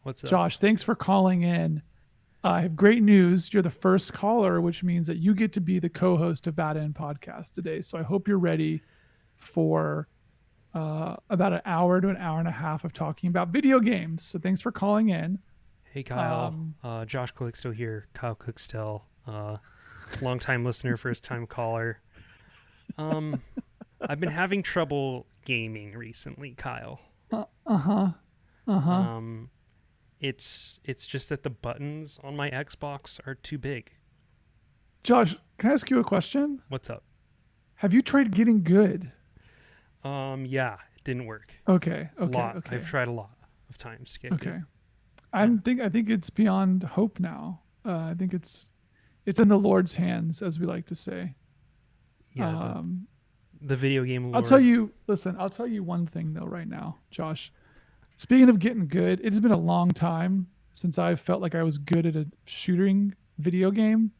What's up? Josh, thanks for calling in. I have great news. You're the first caller, which means that you get to be the co-host of Bad End Podcast today. So I hope you're ready for about an hour to an hour and a half of talking about video games. So thanks for calling in. Hey, Kyle. Um, Josh Clickstill here. Kyle Clickstill. Long-time listener, first-time caller. Um, I've been having trouble gaming recently, Kyle. huh. Uh huh. Um, it's just that the buttons on my Xbox are too big. Josh, can I ask you a question? What's up? Have you tried getting good? Yeah, it didn't work. Okay. A Okay. lot. I've Okay. tried a lot of times to get good. Okay. Yeah. I think it's beyond hope now. I think it's in the Lord's hands, as we like to say. Yeah, Um, the video game I'll tell lord. you. Listen, I'll tell you one thing though. Right now, Josh. Speaking of getting good, it has been a long time since I felt like I was good at a shooting video game,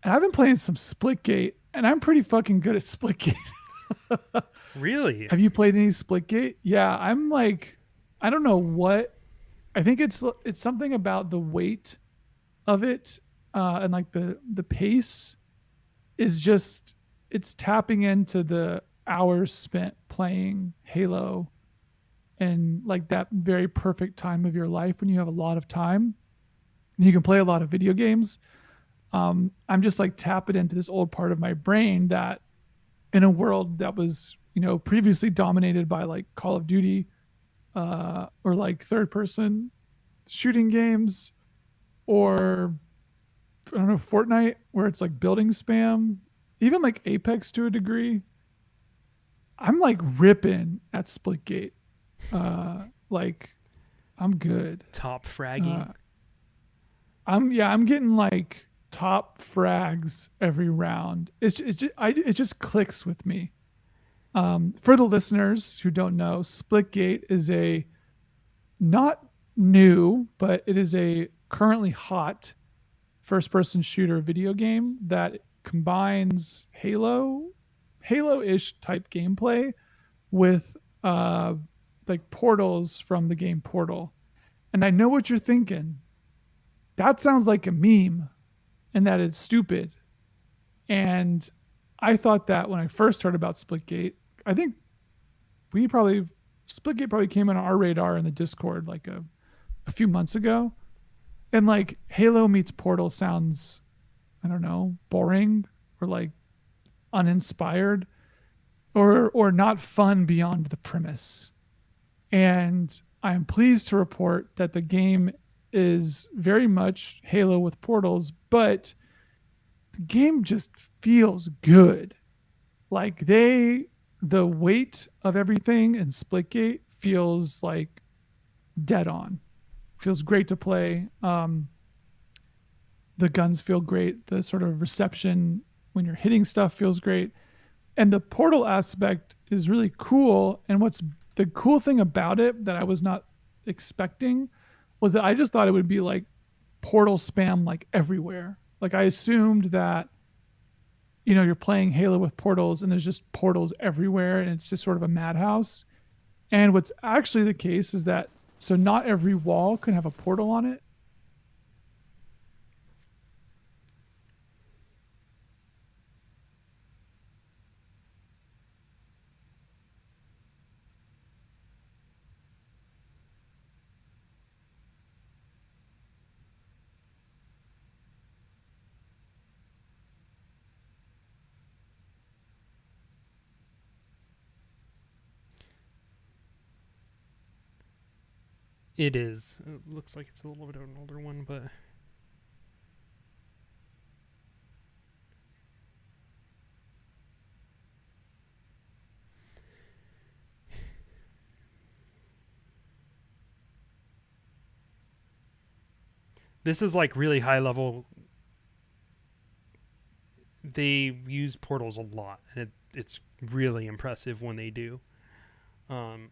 and I've been playing some Splitgate, and I'm pretty fucking good at Splitgate. Really? Have you played any Splitgate? Yeah, I'm like, I don't know what. I think it's something about the weight of it, and like the pace is just it's tapping into the hours spent playing Halo and like that very perfect time of your life when you have a lot of time. You can play a lot of video games. I'm just like tapping into this old part of my brain that in a world that was, previously dominated by like Call of Duty or like third person shooting games or I don't know, Fortnite, where it's like building spam, even like Apex to a degree. I'm like ripping at Splitgate. Like I'm good. Top Uh, fragging? I'm getting like top frags every round. It just clicks with me. For the listeners who don't know, Splitgate is a not new, but it is a currently hot first person shooter video game that combines Halo-ish type gameplay with like portals from the game Portal. And I know what you're thinking. That sounds like a meme and that it's stupid. And I thought that when I first heard about Splitgate, I think we probably Splitgate probably came on our radar in the Discord like a few months ago. And like Halo meets Portal sounds, I don't know, boring or like uninspired or not fun beyond the premise. And I'm pleased to report that the game is very much Halo with portals, but the game just feels good. Like the weight of everything in Splitgate feels like dead on. Feels great to play. The guns feel great. The sort of reception when you're hitting stuff feels great. And the portal aspect is really cool. And what's the cool thing about it that I was not expecting was that I just thought it would be like portal spam like everywhere. Like I assumed that you're playing Halo with portals and there's just portals everywhere and it's just sort of a madhouse. And what's actually the case is that so not every wall can have a portal on it. It is. It looks like it's a little bit of an older one, but this is like really high level. They use portals a lot, and it's really impressive when they do. Um,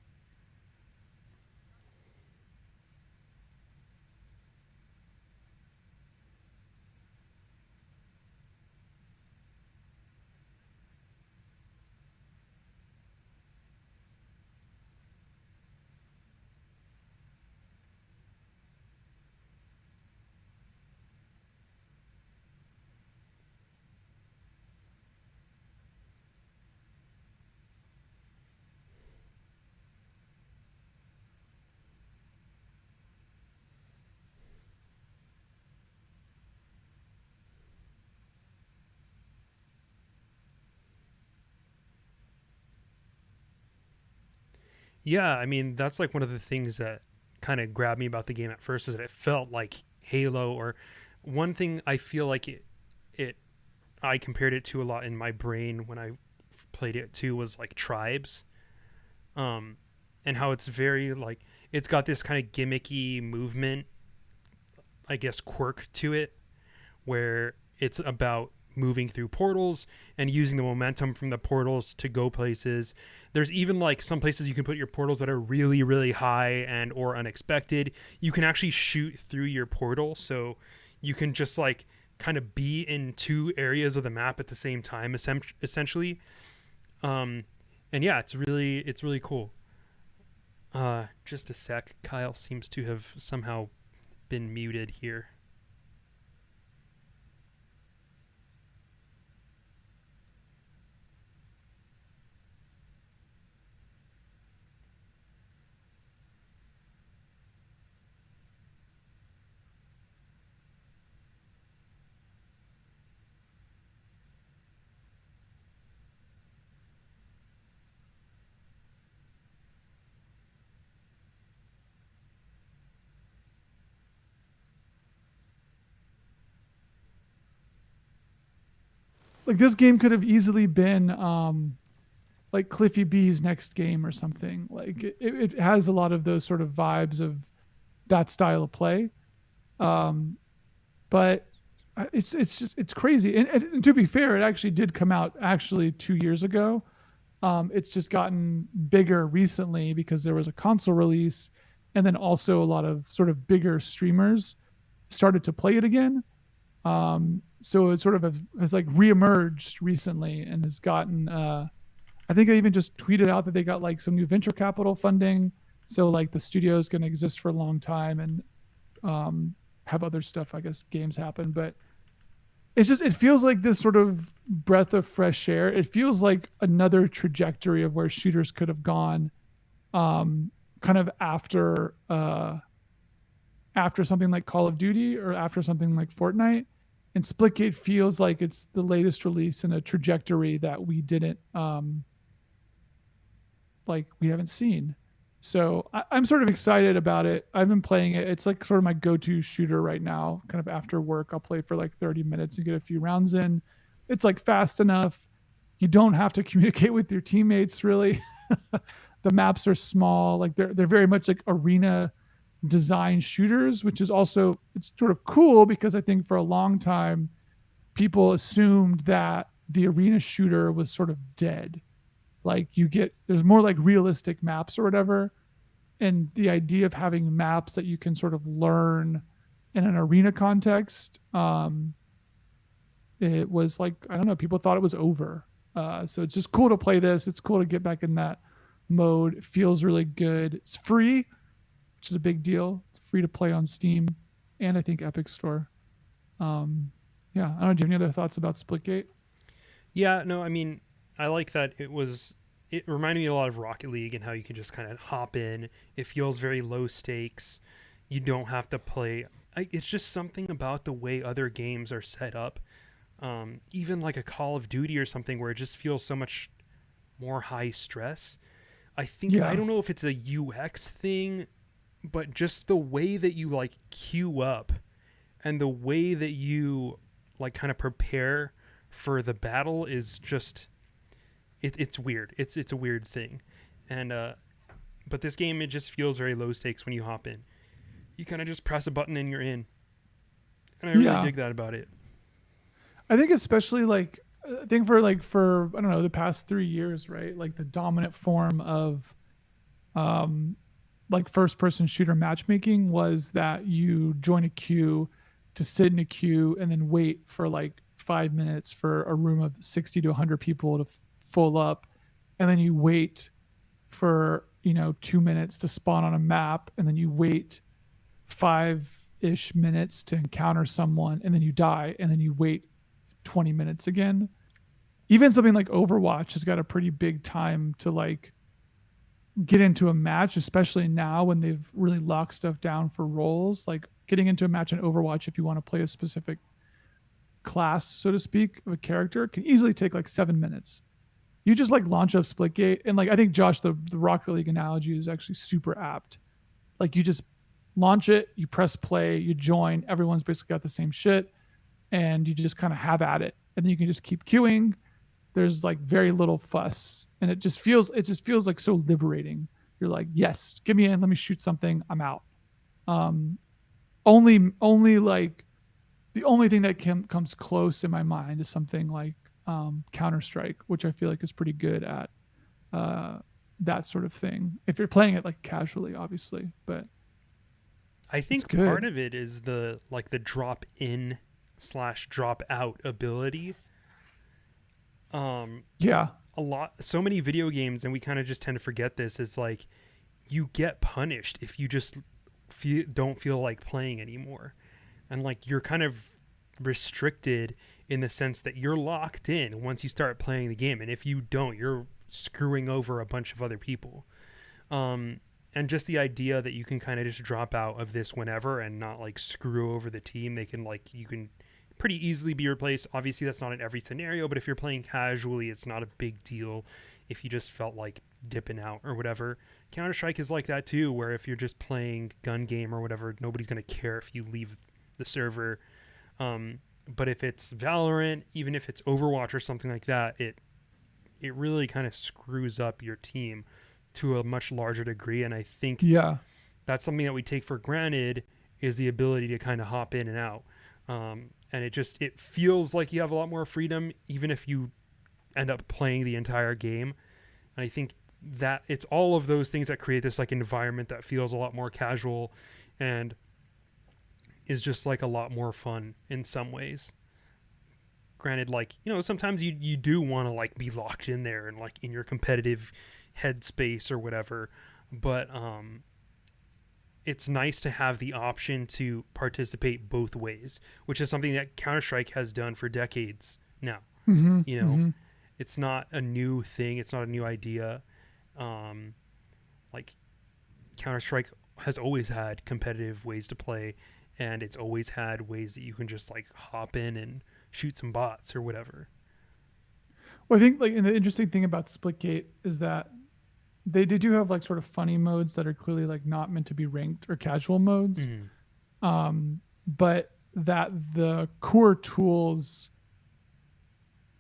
Yeah, I mean that's like one of the things that kind of grabbed me about the game at first is that it felt like Halo. Or one thing I feel like it I compared it to a lot in my brain when I played it too was like Tribes, um, and how it's very like it's got this kind of gimmicky movement, I guess, quirk to it, where it's about moving through portals and using the momentum from the portals to go places. There's even like some places you can put your portals that are really really high and or unexpected. You can actually shoot through your portal, so you can just like kind of be in two areas of the map at the same time essentially. um and yeah, it's really cool. Just a sec, Kyle seems to have somehow been muted here. Like this game could have easily been like Cliffy B's next game or something. Like it has a lot of those sort of vibes of that style of play. Um, but it's just it's crazy. And to be fair, it actually did come out actually 2 years ago. It's just gotten bigger recently because there was a console release, and then also a lot of sort of bigger streamers started to play it again. So it sort of has like reemerged recently and has gotten. I think I even just tweeted out that they got like some new venture capital funding. So like the studio is going to exist for a long time and um, have other stuff. I guess games happen, but it's just it feels like this sort of breath of fresh air. It feels like another trajectory of where shooters could have gone, kind of after something like Call of Duty or after something like Fortnite. And Splitgate feels like it's the latest release in a trajectory that we didn't like we haven't seen. So I'm sort of excited about it. I've been playing it. It's like sort of my go-to shooter right now. Kind of after work, I'll play for like 30 minutes and get a few rounds in. It's like fast enough. You don't have to communicate with your teammates really. The maps are small. Like they're very much like arena design shooters, which is also it's sort of cool because I think for a long time people assumed that the arena shooter was sort of dead. Like you get there's more like realistic maps or whatever, and the idea of having maps that you can sort of learn in an arena context, it was like I don't know, people thought it was over. So it's just cool to play this. It's cool to get back in that mode. It feels really good. It's free, which is a big deal. It's free to play on Steam and I think Epic Store. Yeah, I don't know. Do you have any other thoughts about Splitgate? Yeah, no, I mean, I like that it reminded me a lot of Rocket League and how you can just kind of hop in. It feels very low stakes. You don't have to play. It's just something about the way other games are set up. Even like a Call of Duty or something where it just feels so much more high stress. I Yeah, don't know if it's a UX thing, but just the way that you like queue up and the way that you like kind of prepare for the battle is just it's weird. It's a weird thing, and but this game it just feels very low stakes when you hop in. You kind of just press a button and you're in, and I really yeah. dig that about it. I think especially like I think for I don't know the past 3 years, right? Like the dominant form of um, like first person shooter matchmaking was that you join a queue to sit in a queue and then wait for like 5 minutes for a room of 60 to 100 people to full up, and then you wait for 2 minutes to spawn on a map, and then you wait 5-ish minutes to encounter someone, and then you die, and then you wait 20 minutes again. Even something like Overwatch has got a pretty big time to like get into a match, especially now when they've really locked stuff down for roles. Like getting into a match in Overwatch, if you want to play a specific class, so to speak, of a character, can easily take like 7 minutes. you just like launch up Splitgate, and like I think Josh, the Rocket League analogy is actually super apt. Like you just launch it, you press play, you join, everyone's basically got the same shit, and you just kind of have at it, and then you can just keep queuing. There's like very little fuss, and it just feels like so liberating. You're like, yes, give me in, let me shoot something, I'm out. Um, only like the only thing that comes close in my mind is something like Counter Strike, which I feel like is pretty good at uh, that sort of thing. If you're playing it like casually, obviously, but I it's think part good. of it is the drop in slash drop out ability. Um, Yeah, so many video games, and we kind of just tend to forget this, is like you get punished if you just don't feel like playing anymore, and like you're kind of restricted in the sense that you're locked in once you start playing the game, and if you don't, you're screwing over a bunch of other people. um and just the idea that you can kind of just drop out of this whenever and not like screw over the team. They can like you can pretty easily be replaced. Obviously that's not in every scenario, but if you're playing casually, it's not a big deal if you just felt like dipping out or whatever. Counter-Strike is like that too, where if you're just playing gun game or whatever, nobody's going to care if you leave the server. um but if it's Valorant, even if it's Overwatch or something like that, it really kind of screws up your team to a much larger degree. And I think yeah, that's something that we take for granted, is the ability to kind of hop in and out. And it feels like you have a lot more freedom, even if you end up playing the entire game. And I think that it's all of those things that create this like environment that feels a lot more casual and is just like a lot more fun in some ways. Granted, like, sometimes you do want to like be locked in there and like in your competitive headspace or whatever, but it's nice to have the option to participate both ways, which is something that Counter-Strike has done for decades now. mm-hmm, you know mm-hmm. it's not a new thing, it's not a new idea. um like Counter-Strike has always had competitive ways to play, and it's always had ways that you can just like hop in and shoot some bots or whatever. Well, I think like and the interesting thing about Splitgate is that they do have like sort of funny modes that are clearly like not meant to be ranked or casual modes, Mm, but that the core tools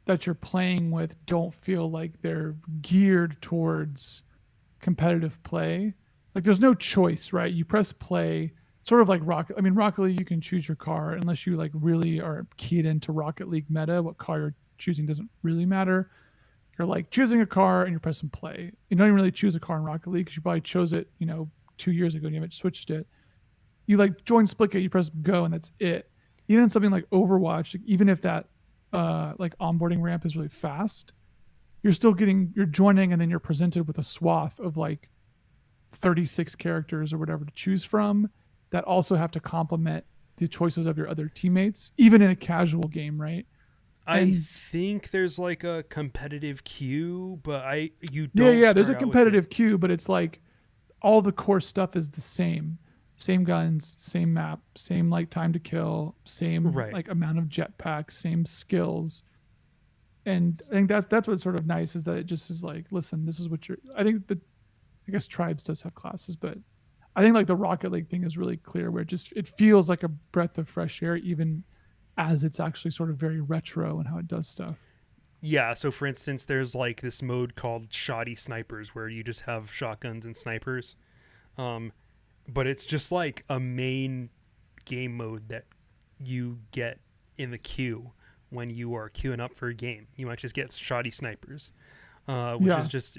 that you're playing with don't feel like they're geared towards competitive play. Like there's no choice, right? You press play, sort of like Rocket. I mean, Rocket League, you can choose your car unless you like really are keyed into Rocket League meta. What car you're choosing doesn't really matter. You're like choosing a car and you're pressing play. You don't even really choose a car in Rocket League because you probably chose it, 2 years ago and you haven't switched it. You like join Splitgate, you press go, and that's it. Even something like Overwatch, like, even if that like onboarding ramp is really fast, you're joining, and then you're presented with a swath of like 36 characters or whatever to choose from that also have to complement the choices of your other teammates, even in a casual game, right? I And think there's like a competitive queue, but you yeah, don't yeah, there's start a out with it. competitive queue, but it's like all the core stuff is the same. Same guns, same map, same like time to kill, same Right. like amount of jetpacks, same skills. And I think that's what's sort of nice is that it just is like, listen, this is what you're. I think that I guess Tribes does have classes, but I think like the Rocket League thing is really clear where it feels like a breath of fresh air, even as it's actually sort of very retro and how it does stuff. Yeah, so for instance, there's like this mode called Shoddy Snipers where you just have shotguns and snipers. Um, but it's just like a main game mode that you get in the queue when you are queuing up for a game. You might just get Shoddy Snipers, which is Yeah, just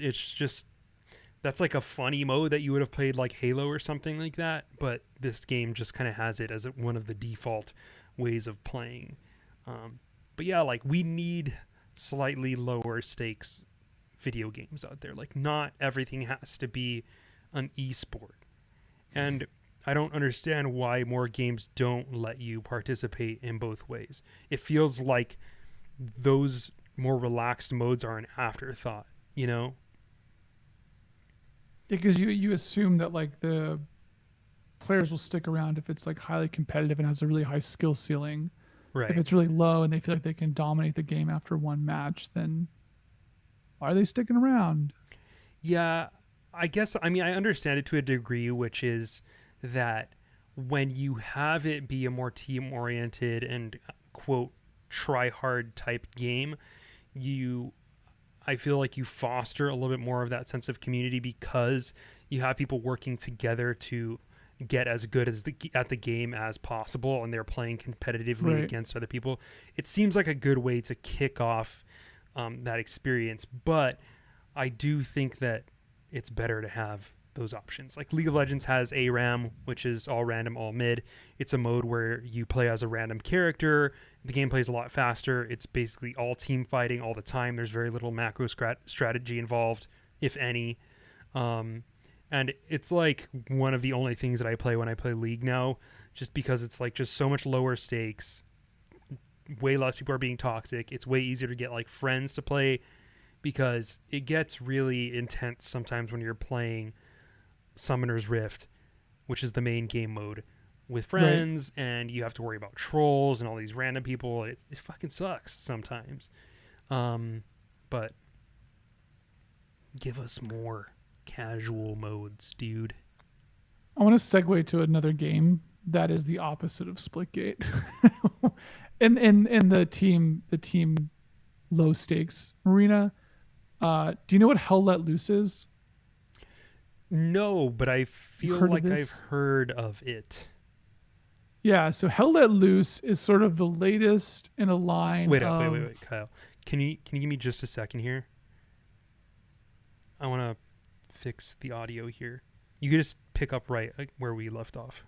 that's like a funny mode that you would have played like Halo or something like that. But this game just kind of has it as one of the default ways of playing. Um, but yeah, like we need slightly lower stakes video games out there. Like not everything has to be an esport. And I don't understand why more games don't let you participate in both ways. It feels like those more relaxed modes are an afterthought, you know? because you assume that like the players will stick around if it's like highly competitive and has a really high skill ceiling. If Right. it's really low and they feel like they can dominate the game after one match, then Why are they sticking around? Yeah, I guess, I mean, I understand it to a degree, which is that when you have it be a more team oriented and quote try hard type game, you I feel like you foster a little bit more of that sense of community because you have people working together to get as good as at the game as possible, and they're playing competitively Right. against other people. It seems like a good way to kick off that experience, but I do think that it's better to have those options. Like League of Legends has ARAM, which is all random, all mid. It's a mode where you play as a random character. The game plays a lot faster. It's basically all team fighting all the time. There's very little macro strategy involved, if any. And it's like one of the only things that I play when I play League now, just because it's like just so much lower stakes. Way less people are being toxic. It's way easier to get like friends to play because it gets really intense sometimes when you're playing Summoner's Rift, which is the main game mode, with Right. friends, and you have to worry about trolls and all these random people. It fucking sucks sometimes. But give us more casual modes, dude. I want to segue to another game that is the opposite of Splitgate. In the team low stakes arena. Do you know what Hell Let Loose is? No, but I You've feel heard of like I've this? heard of it. Yeah, so Hell Let Loose is sort of the latest in a line Wait up, of. wait, Kyle. Can you give me just a second here? I want to fix the audio here. You can just pick up right where we left off.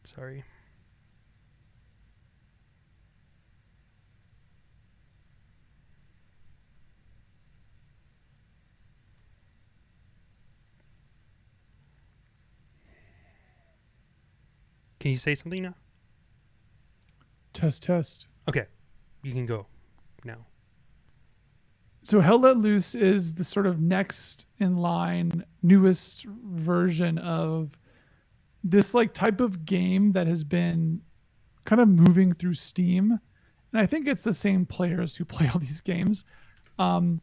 Sorry. Can you say something now? Test test. Okay, you can go now. So Hell Let Loose is the sort of next in line, newest version of this like type of game that has been kind of moving through Steam. And I think it's the same players who play all these games. Um,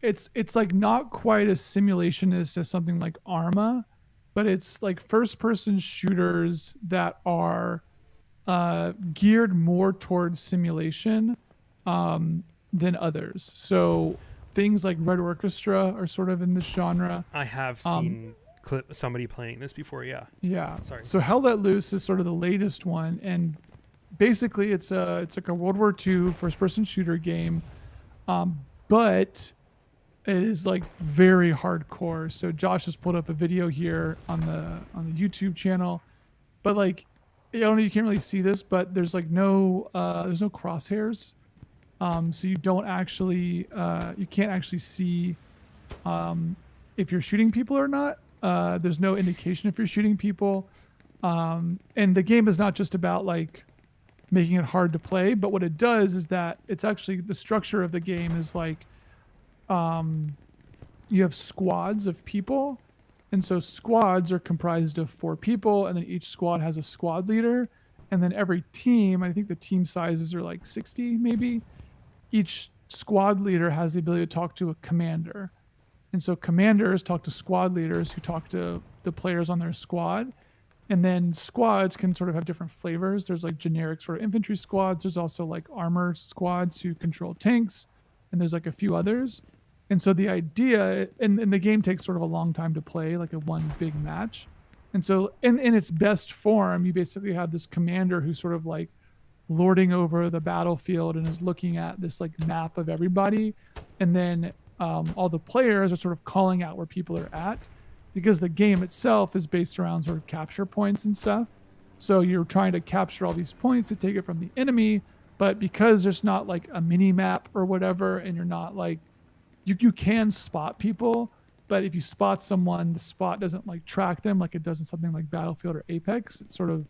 it's like not quite as simulationist as something like Arma, but it's like first person shooters that are geared more towards simulation than others. So things like Red Orchestra are sort of in this genre. I have Um, seen somebody playing this before. Yeah. yeah. Sorry. So Hell Let Loose is sort of the latest one, and basically it's like a World War II first person shooter game, but it is like very hardcore. So Josh has pulled up a video here on the YouTube channel, but like I don't know, you can't really see this, but there's no crosshairs. So you don't actually you can't actually see if you're shooting people or not. There's no indication if you're shooting people. And the game is not just about like making it hard to play, but what it does is that it's actually the structure of the game is like you have squads of people, and so squads are comprised of 4 people, and then each squad has a squad leader, and then every team, I think the team sizes are like 60 maybe. Each squad leader has the ability to talk to a commander, and so commanders talk to squad leaders who talk to the players on their squad. And then squads can sort of have different flavors. There's like generic sort of infantry squads. There's also like armor squads who control tanks. And there's like a few others. And so the idea, and the game takes sort of a long time to play, like a one big match. And so in its best form, you basically have this commander who's sort of like lording over the battlefield and is looking at this like map of everybody. And then all the players are sort of calling out where people are at, because the game itself is based around sort of capture points and stuff. So you're trying to capture all these points to take it from the enemy, but because there's not like a mini map or whatever, and you're not like you can spot people, but if you spot someone, the spot doesn't like track them like it does in something like Battlefield or Apex. It sort of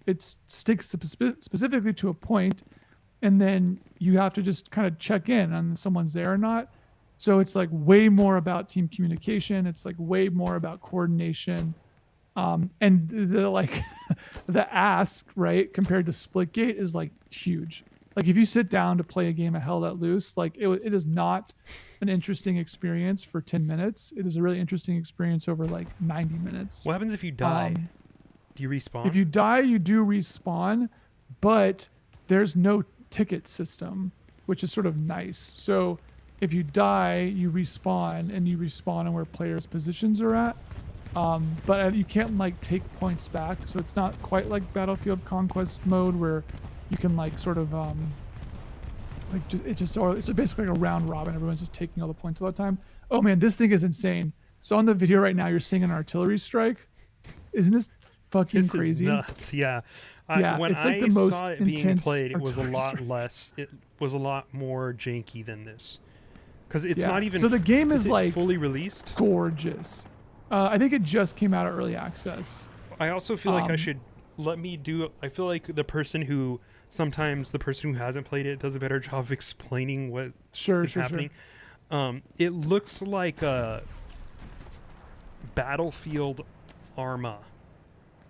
it sticks specifically to a point, and then you have to just kind of check in on if someone's there or not. So it's like way more about team communication. It's like way more about coordination. And the like the ask, right, compared to Splitgate is like huge. Like if you sit down to play a game of Hell Let Loose, like it is not an interesting experience for 10 minutes. It is a really interesting experience over like 90 minutes. What happens if you die? Um, Do you respawn? if you die, you do respawn, but there's no ticket system, which is sort of nice. So if you die, you respawn and you respawn on where players' positions are at. But you can't like take points back, so it's not quite like Battlefield Conquest mode where you can like sort of like it's basically like a round robin. Everyone's just taking all the points all the time. Oh man, this thing is insane. So on the video right now, you're seeing an artillery strike. Isn't this fucking This crazy? is nuts. Yeah. Yeah, When it's like I the most saw it being intense played, it was a artillery lot strike. less. It was a lot more janky than this, because it's Yeah. not even. So the game is is it like fully released. gorgeous. I think it just came out of early access. I also feel like I Um, should let me do. I feel like the person who hasn't played it does a better job of explaining what Sure, is sure, happening. It looks like a Battlefield Arma,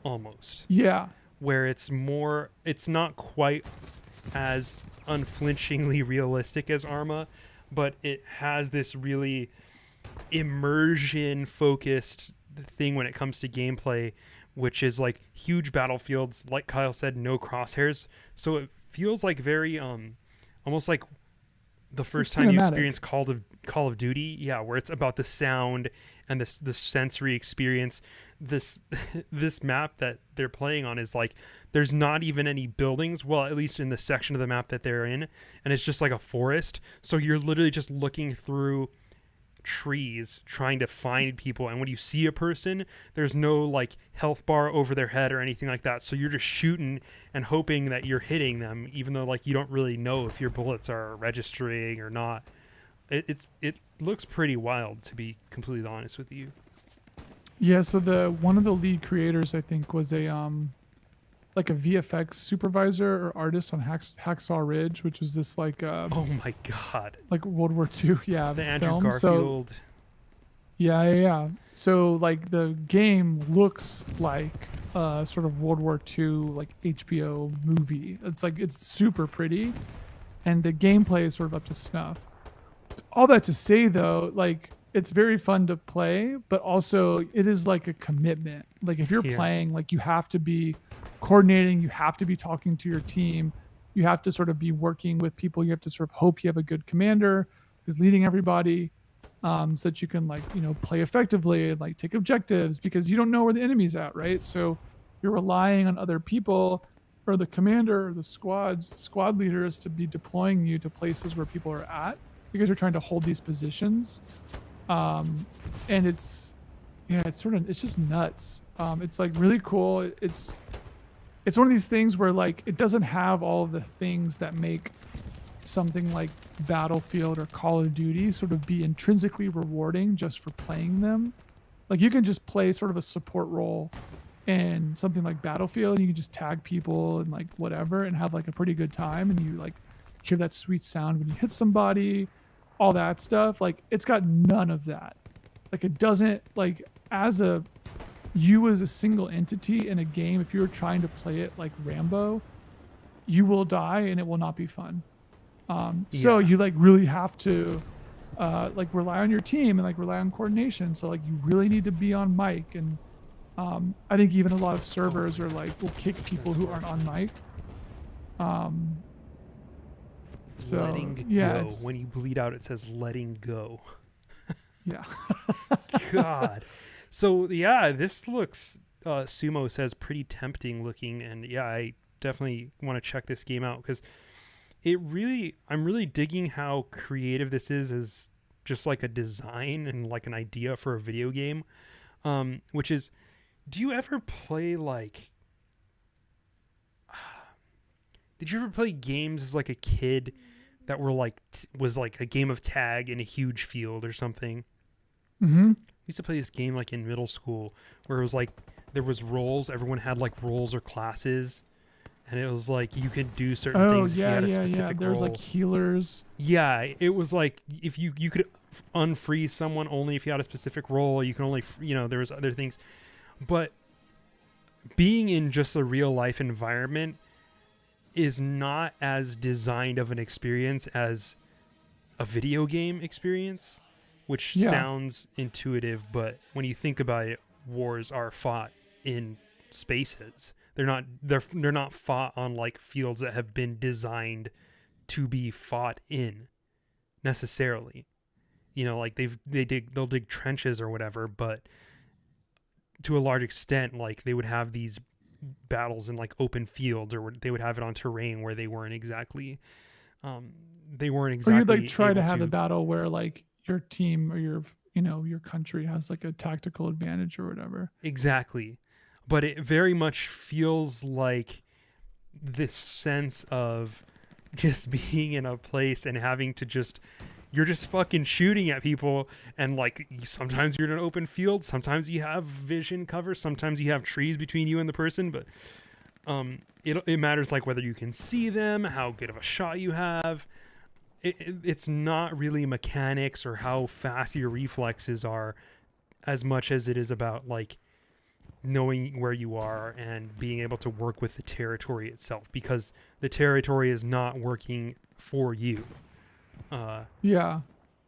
almost, Yeah. where it's not quite as unflinchingly realistic as Arma, but it has this really immersion focused thing when it comes to gameplay, which is like huge battlefields, like Kyle said, no crosshairs. So it feels like very almost like the first time you cinematic. experience Call of Duty, yeah, where it's about the sound and the sensory experience. This this map that they're playing on is like there's not even any buildings, well, at least in the section of the map that they're in, and it's just like a forest. So you're literally just looking through trees trying to find people, and when you see a person, there's no like health bar over their head or anything like that, so you're just shooting and hoping that you're hitting them, even though like you don't really know if your bullets are registering or not. It looks pretty wild, to be completely honest with you. Yeah, so the one of the lead creators I think was a like a VFX supervisor or artist on Hacksaw Ridge, which was this like Oh my god, like World War II, yeah, the Andrew film. Garfield. So yeah. So like the game looks like sort of World War II like HBO movie. It's super pretty, and the gameplay is sort of up to snuff. All that to say though, like it's very fun to play, but also it is like a commitment. Like if you're Yeah. playing, like you have to be coordinating, you have to be talking to your team, you have to sort of be working with people, you have to sort of hope you have a good commander who's leading everybody, so that you can like, you know, play effectively and like take objectives, because you don't know where the enemy's at, right? So you're relying on other people or the commander or the squad leaders to be deploying you to places where people are at, because you're trying to hold these positions. And it's just nuts. It's like really cool. It's one of these things where like it doesn't have all of the things that make something like Battlefield or Call of Duty sort of be intrinsically rewarding just for playing them. Like you can just play sort of a support role in something like Battlefield, and you can just tag people and like whatever and have like a pretty good time, and you like hear that sweet sound when you hit somebody, all that stuff. Like it's got none of that. Like it doesn't, like as a single entity in a game, if you're trying to play it like Rambo, you will die and it will not be fun. So Yeah. you like really have to like rely on your team and like rely on coordination. So like you really need to be on mic, and I think even a lot of servers are like will kick people who aren't on mic. So Letting yeah, go. it's, When you bleed out, it says letting go. yeah. God. So yeah, this looks, Sumo says, pretty tempting looking, and yeah, I definitely want to check this game out, because I'm really digging how creative this is as just like a design and like an idea for a video game. Which is, do you ever play like, did you ever play games as like a kid that were like, was like a game of tag in a huge field or something? Mm-hmm. We used to play this game like in middle school where it was like there was roles, everyone had like roles or classes, and it was like you could do certain Oh things if you yeah, had a yeah. specific There's role. like healers. Yeah, it was like if you could unfreeze someone only if you had a specific role. You can only, there was other things, but being in just a real life environment is not as designed of an experience as a video game experience, which Yeah. sounds intuitive, but when you think about it, wars are fought in spaces. They're not fought on like fields that have been designed to be fought in necessarily. You know, like they'll dig trenches or whatever, but to a large extent, like they would have these battles in like open fields, or they would have it on terrain where um, they weren't Or you'd exactly like try to able have a to. battle where like your team or your country has like a tactical advantage or whatever. Exactly. But it very much feels like this sense of just being in a place and having to you're just fucking shooting at people, and like sometimes you're in an open field, sometimes you have vision cover, sometimes you have trees between you and the person, but it matters like whether you can see them, how good of a shot you have. It's not really mechanics or how fast your reflexes are as much as it is about like knowing where you are and being able to work with the territory itself, because the territory is not working for you. Yeah.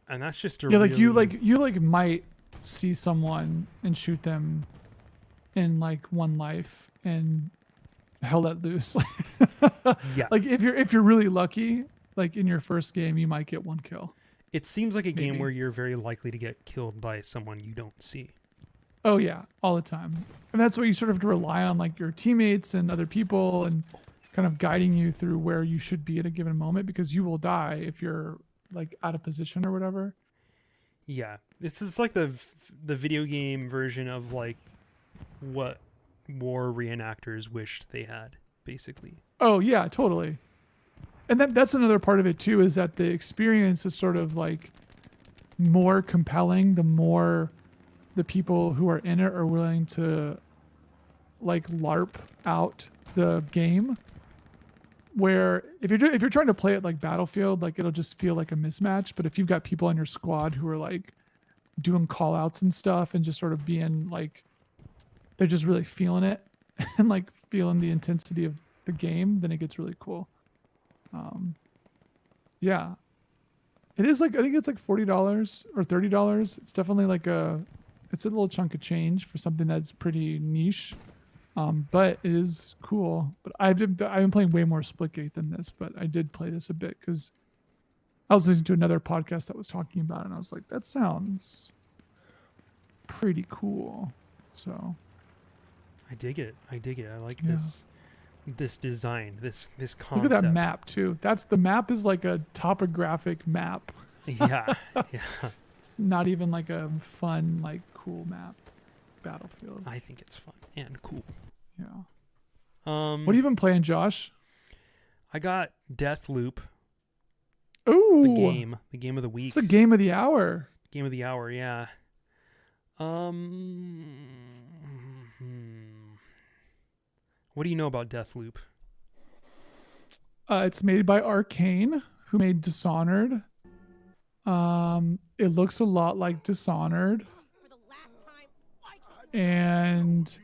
And that's just a Yeah, really you like might see someone and shoot them in like one life and hell let loose. yeah. Like if you're really lucky, like in your first game you might get one kill. It seems like a game Maybe. where you're very likely to get killed by someone you don't see. Oh yeah, all the time. And that's what you sort of have to rely on, like your teammates and other people and kind of guiding you through where you should be at a given moment, because you will die if you're like out of position or whatever. Yeah, this is like the video game version of like what war reenactors wished they had, basically. Oh yeah, totally. And that's another part of it too, is that the experience is sort of like more compelling the more the people who are in it are willing to like LARP out the game. Where if you're trying to play it like Battlefield, like it'll just feel like a mismatch. But if you've got people on your squad who are like doing call outs and stuff and just sort of being like, they're just really feeling it and like feeling the intensity of the game, then it gets really cool. Yeah, it is like, I think it's like $40 or $30. It's definitely like it's a little chunk of change for something that's pretty niche. But it is cool. But I've been playing way more Splitgate than this, but I did play this a bit because I was listening to another podcast that was talking about it, and I was like, that sounds pretty cool. So I dig it. I dig it. I like yeah. this design, this Look at concept. that map too. The map is like a topographic map. Yeah. Yeah. It's not even like a fun, like cool map. Battlefield. I think it's fun and cool. Yeah. Um What have you been playing, Josh? I got Deathloop, Ooh, the game of the week. it's the game of the hour. Game of the hour, yeah. What do you know about Deathloop? It's made by Arcane, who made Dishonored. It looks a lot like Dishonored, and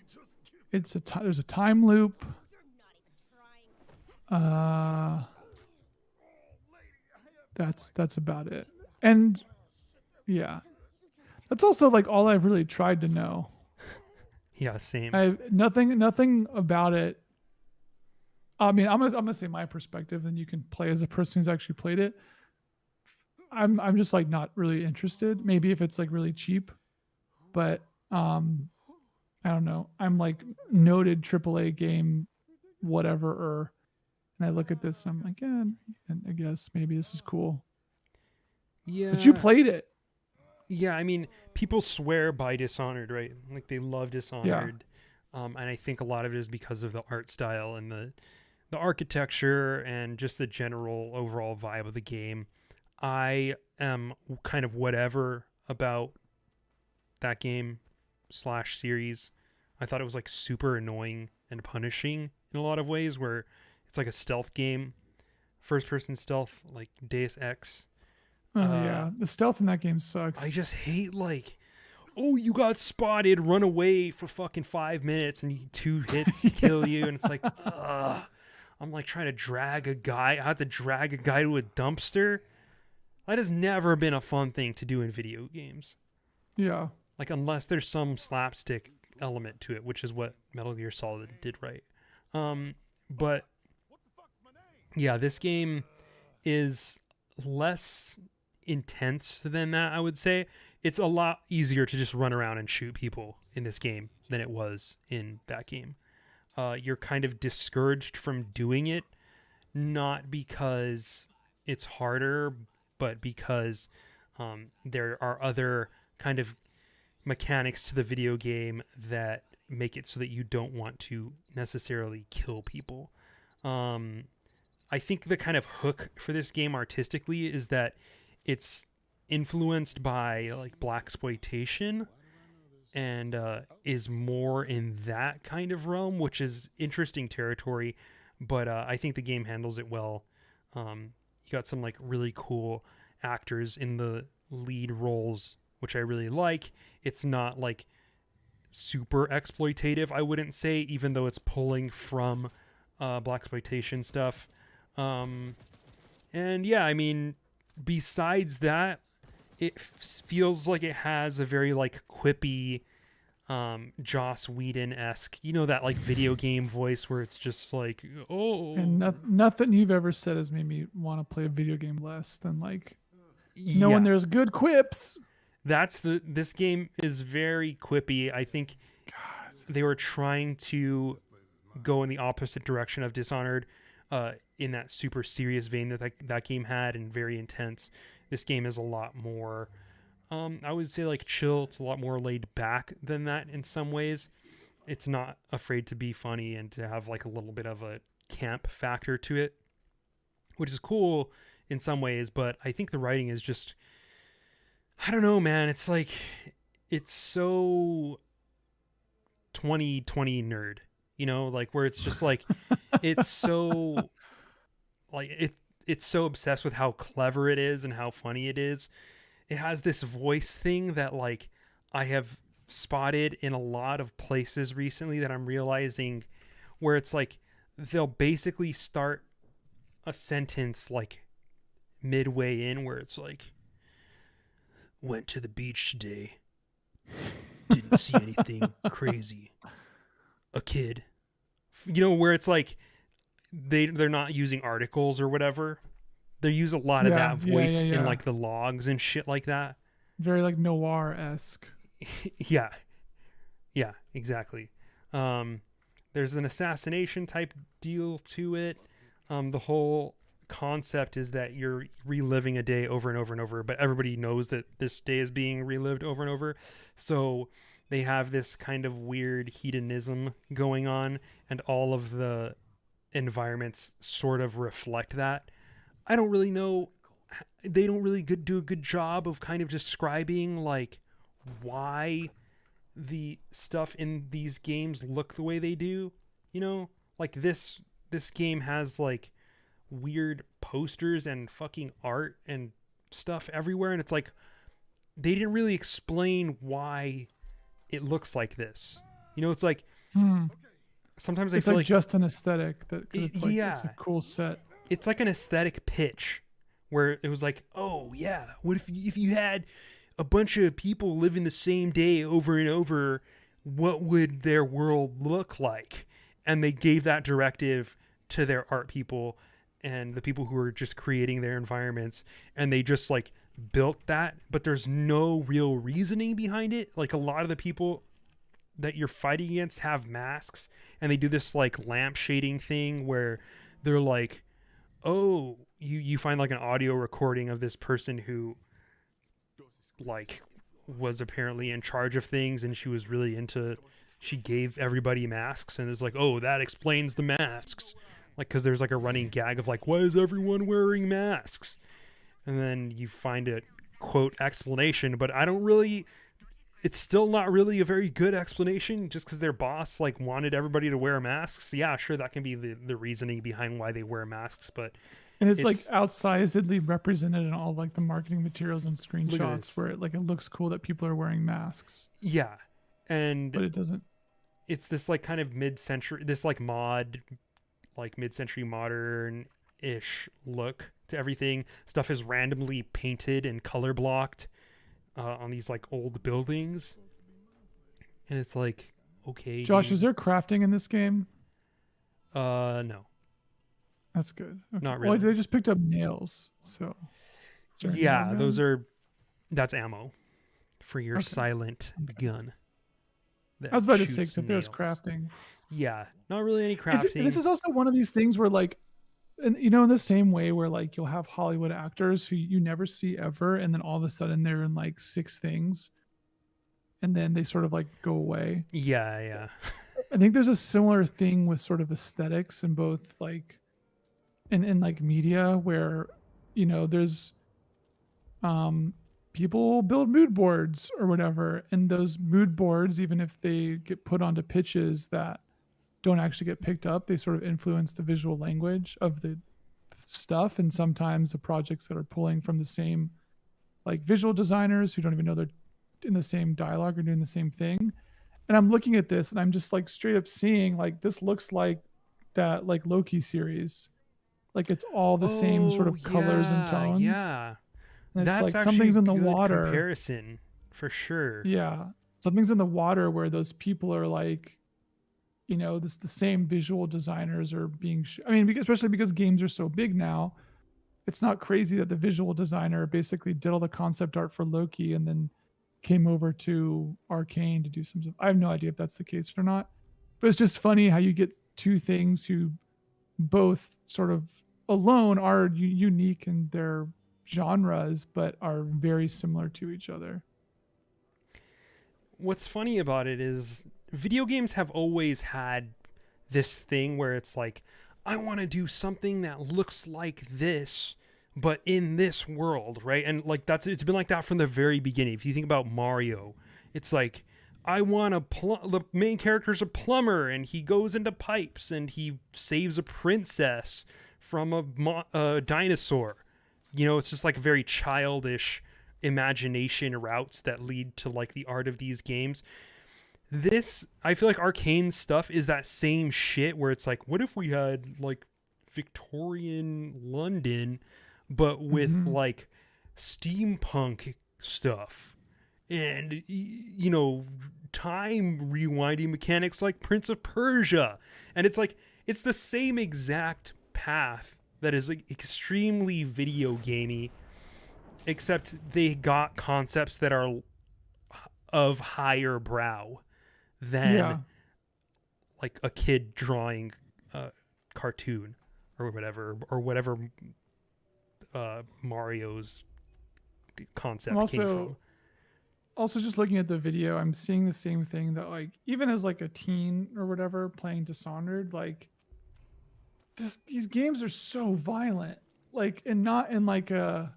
there's a time loop. Uh, that's about it. And yeah, that's also like all I've really tried to know. Yeah, same. I nothing about it. I mean, I'm gonna say my perspective, and you can play as a person who's actually played it. I'm just like not really interested. Maybe if it's like really cheap, but I don't know. I'm like noted AAA game, whatever. And I look at this, and I'm like, yeah, and I guess maybe this is cool. Yeah. But you played it, Yeah, I mean, people swear by Dishonored, right? Like they love Dishonored. And I think a lot of it is because of the art style and the architecture and just the general overall vibe of the game. I am kind of whatever about that game slash series. I thought it was like super annoying and punishing in a lot of ways, where it's like a stealth game, first person stealth, like Deus Ex. Oh yeah, the stealth in that game sucks. I just hate like, oh, you got spotted, run away for fucking 5 minutes and 2 hits kill you. And it's like, ugh. I'm like trying to drag a guy. I have to drag a guy to a dumpster. That has never been a fun thing to do in video games. Yeah. Like, unless there's some slapstick element to it, which is what Metal Gear Solid did right. But yeah, this game is less intense than that, I would say. It's a lot easier to just run around and shoot people in this game than it was in that game. You're kind of discouraged from doing it, not because it's harder, but because there are other kind of mechanics to the video game that make it so that you don't want to necessarily kill people. I think the kind of hook for this game artistically is that it's influenced by like blaxploitation and is more in that kind of realm, which is interesting territory, but I think the game handles it well. You got some like really cool actors in the lead roles, which I really like. It's not like super exploitative, I wouldn't say, even though it's pulling from blaxploitation stuff. And yeah, I mean, besides that, it feels like it has a very like quippy Joss Whedon-esque, you know, that like video game voice where it's just like, oh. And nothing you've ever said has made me want to play a video game less than like knowing there's good quips. This game is very quippy. I think they were trying to go in the opposite direction of Dishonored, in that super serious vein that game had, and very intense. This game is a lot more, I would say like chill. It's a lot more laid back than that in some ways. It's not afraid to be funny and to have like a little bit of a camp factor to it, which is cool in some ways, but I think the writing is just, I don't know, man. It's like, it's so 2020 nerd, you know, like where it's just like, it's so like it's so obsessed with how clever it is and how funny it is. It has this voice thing that like I have spotted in a lot of places recently that I'm realizing, where it's like they'll basically start a sentence like midway in where it's like, went to the beach today, didn't see anything crazy, a kid, you know, where it's like they're not using articles or whatever. They use a lot of that voice in like the logs and shit like that. Very like noir-esque. Yeah, exactly. There's an assassination type deal to it. The whole concept is that you're reliving a day over and over and over, but everybody knows that this day is being relived over and over. So they have this kind of weird hedonism going on, and all of the environments sort of reflect that. I don't really know. They don't really do a good job of kind of describing like why the stuff in these games look the way they do. You know, like this game has like weird posters and fucking art and stuff everywhere, and it's like they didn't really explain why it looks like this. You know, it's like sometimes I feel like just an aesthetic that it's like it's a cool set. It's like an aesthetic pitch where it was like, oh yeah, what if you had a bunch of people living the same day over and over, what would their world look like? And they gave that directive to their art people and the people who are just creating their environments, and they just like built that, but there's no real reasoning behind it. Like a lot of the people that you're fighting against have masks, and they do this like lamp shading thing where they're like, oh, you find like an audio recording of this person who like was apparently in charge of things, and she gave everybody masks, and it's like, oh, that explains the masks. Like, because there's like a running gag of like, why is everyone wearing masks? And then you find a quote explanation, but it's still not really a very good explanation, just because their boss like wanted everybody to wear masks. Yeah, sure, that can be the reasoning behind why they wear masks, but And it's like It's outsizedly represented in all of, like the marketing materials and look at screenshots this. where it looks cool that people are wearing masks, Yeah. And but it doesn't. it's this like kind of mid-century, this like mod, like mid-century modern ish look to everything. Stuff is randomly painted and color blocked on these like old buildings, and it's like, okay, Josh, is dude. there crafting in this game? No, That's good. Okay. not Well, really. they just picked up nails, so is there a nail Yeah, gun? that's ammo for your Okay. silent Okay. gun I that was about to say, shoots 'cause if there's nails. crafting, Yeah, not really any this crafting. is also one of these things where like, and in the same way where like you'll have Hollywood actors who you never see ever, and then all of a sudden they're in like six things, and then they sort of like go away. Yeah, yeah. I think there's a similar thing with sort of aesthetics in both like in like media where there's um people build mood boards or whatever, and those mood boards, even if they get put onto pitches that don't actually get picked up, they sort of influence the visual language of the stuff. And sometimes the projects that are pulling from the same like visual designers who don't even know they're in the same dialogue or doing the same thing. And I'm looking at this and I'm just like straight up seeing like this looks like that like Loki series. Like it's all the same sort Oh, of colors and yeah, tones. yeah. And it's That's like actually a something's in the good water. comparison for sure. Yeah. Something's in the water where those people are like, this the same visual designers are being I mean, especially because games are so big now, it's not crazy that the visual designer basically did all the concept art for Loki and then came over to Arcane to do some stuff. I have no idea if that's the case or not. But it's just funny how you get two things who both sort of alone are unique in their genres, but are very similar to each other. What's funny about it is video games have always had this thing where it's like, I want to do something that looks like this, but in this world, right? And like it's been like that from the very beginning. If you think about Mario, it's like, I want the main character's a plumber and he goes into pipes and he saves a princess from a dinosaur. It's just like very childish imagination routes that lead to like the art of these games. This, I feel like Arcane stuff is that same shit where it's like, what if we had like Victorian London, but with Mm-hmm. like steampunk stuff and, time rewinding mechanics like Prince of Persia. And it's like, it's the same exact path that is like extremely video gamey, except they got concepts that are of higher brow than Yeah. like a kid drawing a cartoon or whatever Mario's I'm concept came from. also just looking at the video, I'm seeing the same thing that like even as like a teen or whatever playing Dishonored, like these games are so violent. Like and not in like a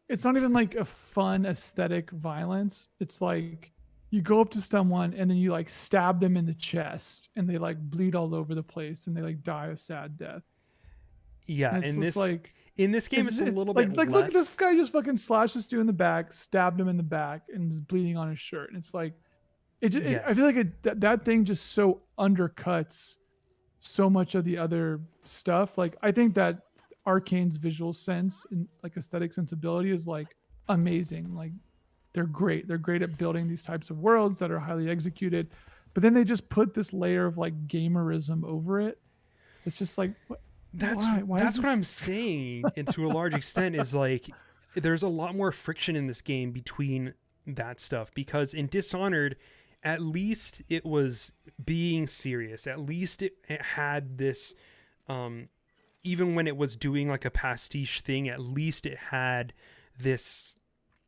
it's not even like a fun aesthetic violence. It's like you go up to someone and then you like stab them in the chest and they like bleed all over the place and they like die a sad death. Yeah, And it's just like in this game it's a little bit like look, this less. guy just fucking slashed this dude in the back, stabbed him in the back, and is bleeding on his shirt. And it's like I feel Yes. like that thing just so undercuts so much of the other stuff. Like I think that Arcane's visual sense and like aesthetic sensibility is like amazing. Like they're great. They're great at building these types of worlds that are highly executed. But then they just put this layer of like gamerism over it. It's just like what That's why is that's what this I'm saying, and to a large extent is like there's a lot more friction in this game between that stuff, because in Dishonored at least it was being serious. At least it had this even when it was doing like a pastiche thing, at least it had this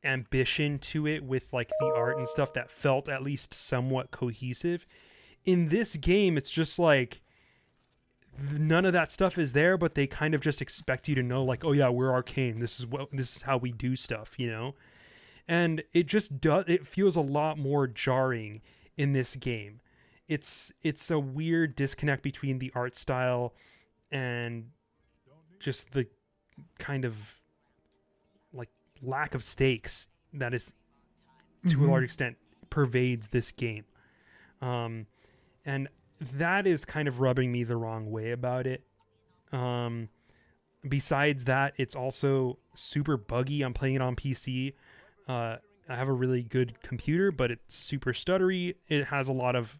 ambition to it with like the art and stuff that felt at least somewhat cohesive. In this game it's just like none of that stuff is there, but they kind of just expect you to know like, oh yeah, we're Arcane, this is how we do stuff. And it feels a lot more jarring in this game. It's a weird disconnect between the art style and just kind of like lack of stakes that is to a Mhm. large extent pervades this game. And that is kind of rubbing me the wrong way about it. Um, Besides that, it's also super buggy. I'm playing it on PC. I have a really good computer, but it's super stuttery. It has a lot of.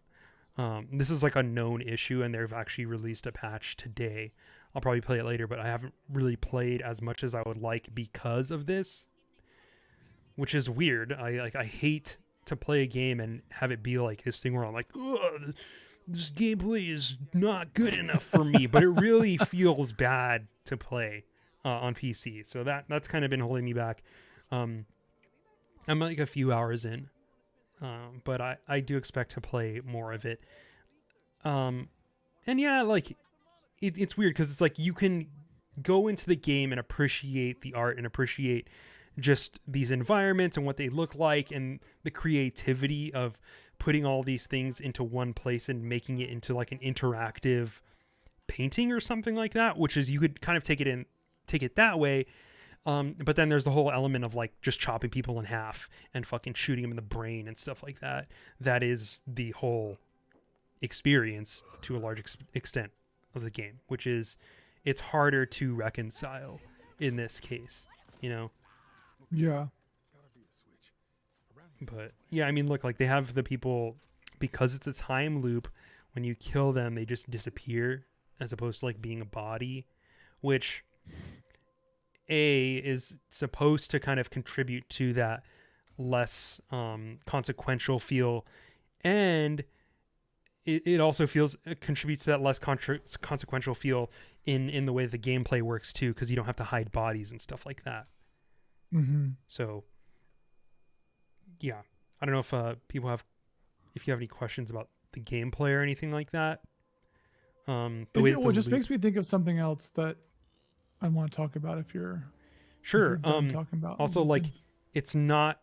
This is like a known issue, and they've actually released a patch today. I'll probably play it later, but I haven't really played as much as I would like because of this, which is weird. I hate to play a game and have it be like this thing where I'm like, ugh, this gameplay is not good enough for me, but it really feels bad to play on PC. So that's kind of been holding me back. I'm like a few hours in, but I do expect to play more of it. And yeah, like it's weird because it's like you can go into the game and appreciate the art and appreciate just these environments and what they look like and the creativity of putting all these things into one place and making it into like an interactive painting or something like that, which is you could kind of take it that way. But then there's the whole element of like just chopping people in half and fucking shooting them in the brain and stuff like that. That is the whole experience to a large extent of the game, which is it's harder to reconcile in this case, you know? Yeah. But yeah, I mean, look, like they have the people, because it's a time loop, when you kill them, they just disappear as opposed to like being a body, which is supposed to kind of contribute to that less consequential feel, and it also contributes to that less consequential feel in the way the gameplay works too, because you don't have to hide bodies and stuff like that. Mm-hmm. So yeah, I don't know if if you have any questions about the gameplay or anything like that. It just makes me think of something else that I want to talk about if you're sure. done talking about Also, looping. like it's not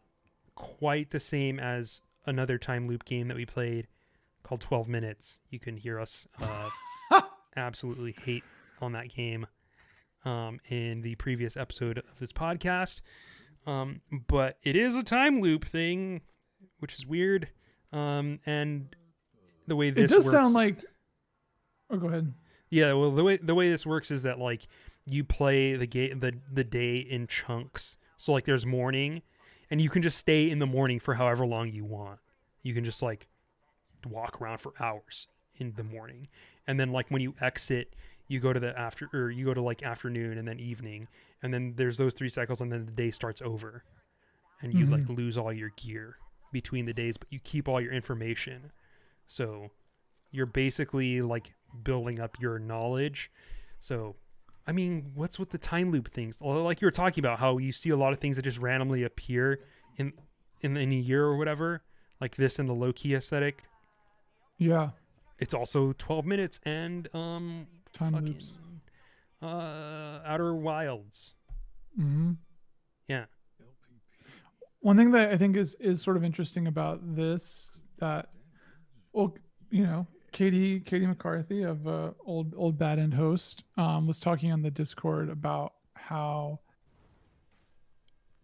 quite the same as another time loop game that we played called 12 Minutes. You can hear us absolutely hate on that game in the previous episode of this podcast. But it is a time loop thing, which is weird. And the way this it does works, sound like. Oh, go ahead. yeah. Well, the way this works is that like you play the day in chunks. So like there's morning, and you can just stay in the morning for however long you want. You can just like walk around for hours in the morning, and then like when you exit, you go to you go to like afternoon and then evening, and then there's those 3 cycles, and then the day starts over, and you like lose all your gear between the days, but you keep all your information. So you're basically like building up your knowledge. So I mean, what's with the time loop things? Like you were talking about how you see a lot of things that just randomly appear in a year or whatever, like this in the low key aesthetic. Yeah. It's also 12 minutes and Time loops. Outer Wilds. Mm-hmm. Yeah. One thing that I think is sort of interesting about this that, well, you know, Katie McCarthy of old Bad End host was talking on the Discord about how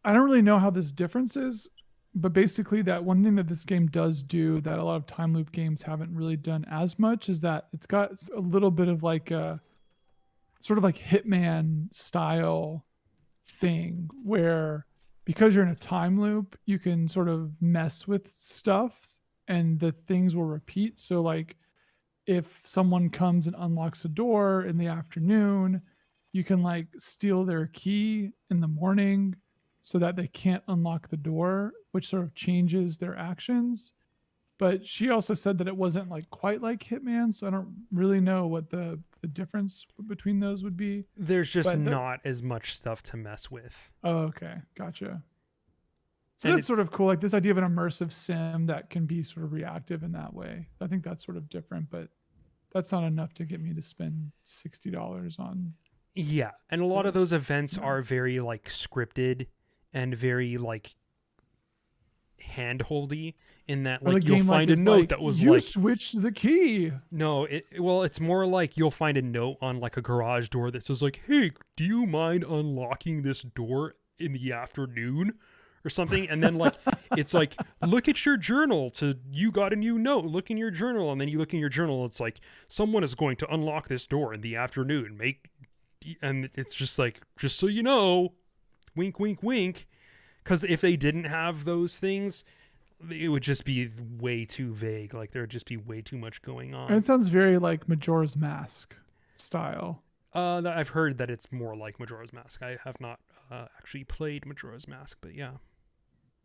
I don't really know how this difference is, but basically that one thing that this game does do that a lot of time loop games haven't really done as much is that it's got a little bit of like a sort of like Hitman style thing where because you're in a time loop, you can sort of mess with stuff and the things will repeat. So like if someone comes and unlocks a door in the afternoon, you can like steal their key in the morning so that they can't unlock the door, which sort of changes their actions. But she also said that it wasn't like quite like Hitman, so I don't really know what the difference between those would be. There's just not as much stuff to mess with. Oh, okay, gotcha. So And that's sort of cool, like this idea of an immersive sim that can be sort of reactive in that way. I think that's sort of different, but that's not enough to get me to spend $60 on. Yeah, and a lot of those events are very like scripted and very like hand-holdy in that Or the like you'll game like find a is note like that was you like switched the key. no, well, it's more like you'll find a note on like a garage door that says like, "Hey, do you mind unlocking this door in the afternoon?" or something, and then like it's like, "Look at your journal to you got a new note. Look in your journal." And then you look in your journal, it's like, "Someone is going to unlock this door in the afternoon. Make," and it's just like, "Just so you know, wink wink wink." Cuz if they didn't have those things, it would just be way too vague. Like there would just be way too much going And on. it sounds very like Majora's Mask style. I've heard that it's more like Majora's Mask. I have not actually played Majora's Mask, but yeah,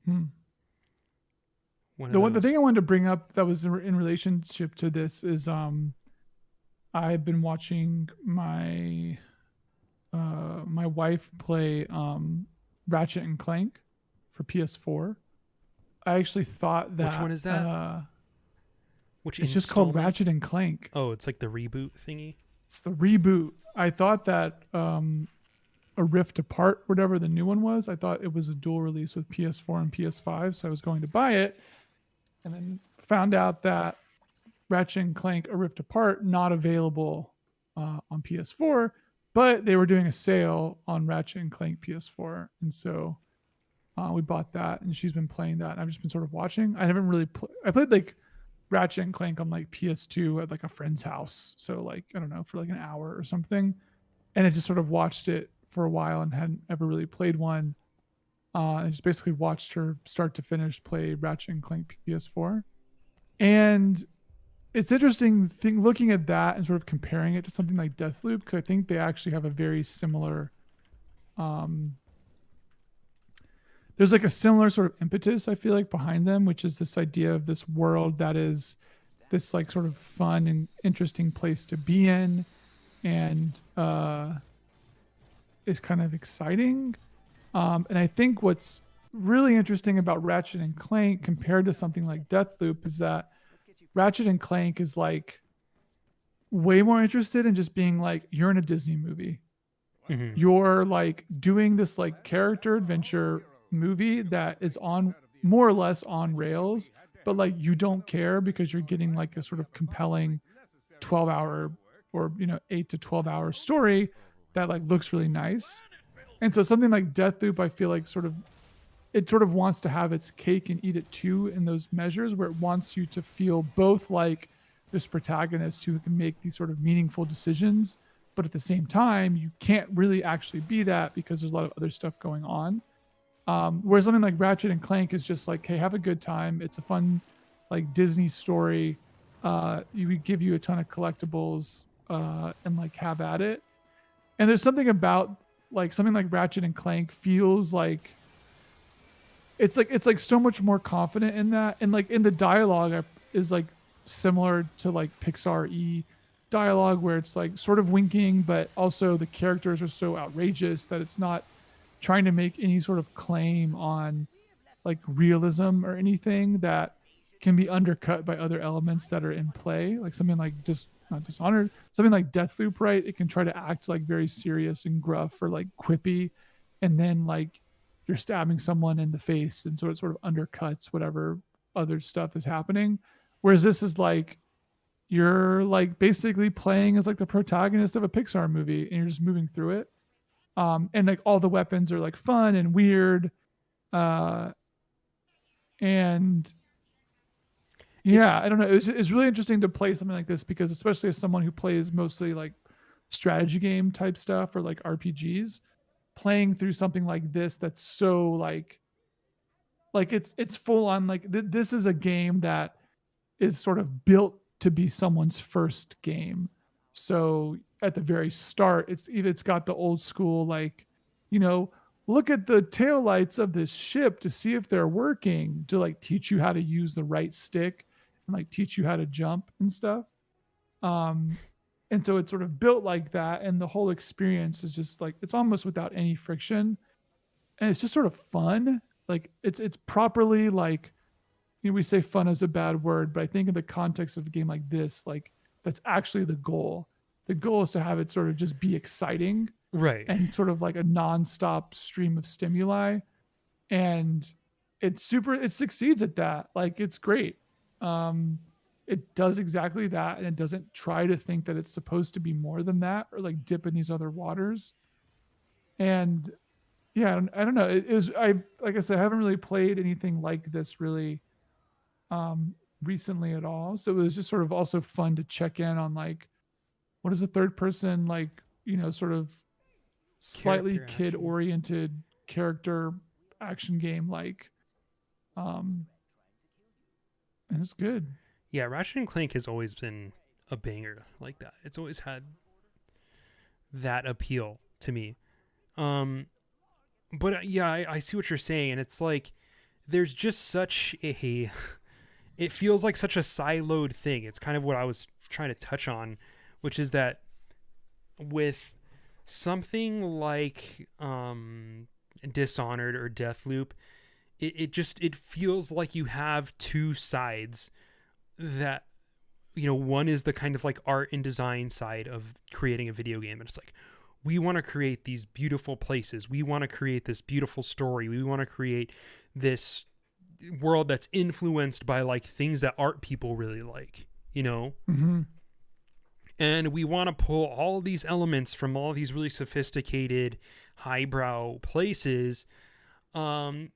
Hmm. one of The those. thing I wanted to bring up that was in relationship to this is I've been watching my wife play Ratchet and Clank for PS4. I actually thought Which that one is that? Which it's just called installment? Ratchet and Clank. Oh, it's like the reboot thingy. It's the reboot. I thought that a Rift Apart, whatever the new one was, I thought it was a dual release with PS4 and PS5, so I was going to buy it, and then found out that Ratchet and Clank: A Rift Apart not available on PS4, but they were doing a sale on Ratchet and Clank PS4, and so we bought that, and she's been playing that. And I've just been sort of watching. I haven't really I played like Ratchet and Clank on like PS2 at like a friend's house, so like I don't know for like an hour or something, and I just sort of watched it for a while and hadn't ever really played one. I just basically watched her start to finish play Ratchet and Clank PS4, and it's interesting thing looking at that and sort of comparing it to something like Deathloop because I think they actually have a very similar. Um, there's like a similar sort of impetus I feel like behind them, which is this idea of this world that is this like sort of fun and interesting place to be in, and is kind of exciting. And I think what's really interesting about Ratchet and Clank compared to something like Deathloop is that Ratchet and Clank is like way more interested in just being like you're in a Disney movie. Mm-hmm. You're like doing this like character adventure movie that is on more or less on rails, but like you don't care because you're getting like a sort of compelling 12-hour or 8 to 12-hour story that like looks really nice. And so something like Deathloop, I feel like it sort of wants to have its cake and eat it too in those measures where it wants you to feel both like this protagonist who can make these sort of meaningful decisions, but at the same time, you can't really actually be that because there's a lot of other stuff going on. Whereas something like Ratchet and Clank is just like, hey, have a good time. It's a fun, like Disney story. You would give you a ton of collectibles and like have at it. And there's something about like something like Ratchet and Clank feels like it's like so much more confident in that, and like in the dialogue is like similar to like Pixar dialogue where it's like sort of winking, but also the characters are so outrageous that it's not trying to make any sort of claim on like realism or anything that can be undercut by other elements that are in play, like something like just not Dishonored, something like Deathloop, right? It can try to act like very serious and gruff or like quippy, and then like you're stabbing someone in the face, and so it sort of undercuts whatever other stuff is happening. Whereas this is like you're like basically playing as like the protagonist of a Pixar movie, and you're just moving through it. And like all the weapons are like fun and weird, uh, and yeah, It's I don't know. It's really interesting to play something like this because especially as someone who plays mostly like strategy game type stuff or like RPGs, playing through something like this that's so like it's full on like this is a game that is sort of built to be someone's first game. So at the very start, it's got the old school like, you know, look at the taillights of this ship to see if they're working to like teach you how to use the right stick and like teach you how to jump and stuff. Um, and so it's sort of built like that, and the whole experience is just like it's almost without any friction, and it's just sort of fun. Like it's properly like we say fun is a bad word, but I think in the context of a game like this, like that's actually the goal. The goal is to have it sort of just be exciting right. and sort of like a nonstop stream of stimuli. And it succeeds at that. Like it's great. Um, it does exactly that, and it doesn't try to think that it's supposed to be more than that or like dip in these other waters. And yeah, I don't know. It is I like I said, I haven't really played anything like this really recently at all. So it was just sort of also fun to check in on like what is a third person like, sort of slightly Character kid action. oriented character action game like. Um, and it's good. Yeah, Ratchet and Clank has always been a banger like that. It's always had that appeal to me. Um, but yeah, I see what you're saying, and it's like there's just such a it feels like such a siloed thing. It's kind of what I was trying to touch on, which is that with something like Dishonored or Deathloop, it feels like you have two sides that one is the kind of like art and design side of creating a video game, and it's like we want to create these beautiful places, we want to create this beautiful story, we want to create this world that's influenced by like things that art people really like. Mm-hmm. And we want to pull all these elements from all these really sophisticated highbrow places. And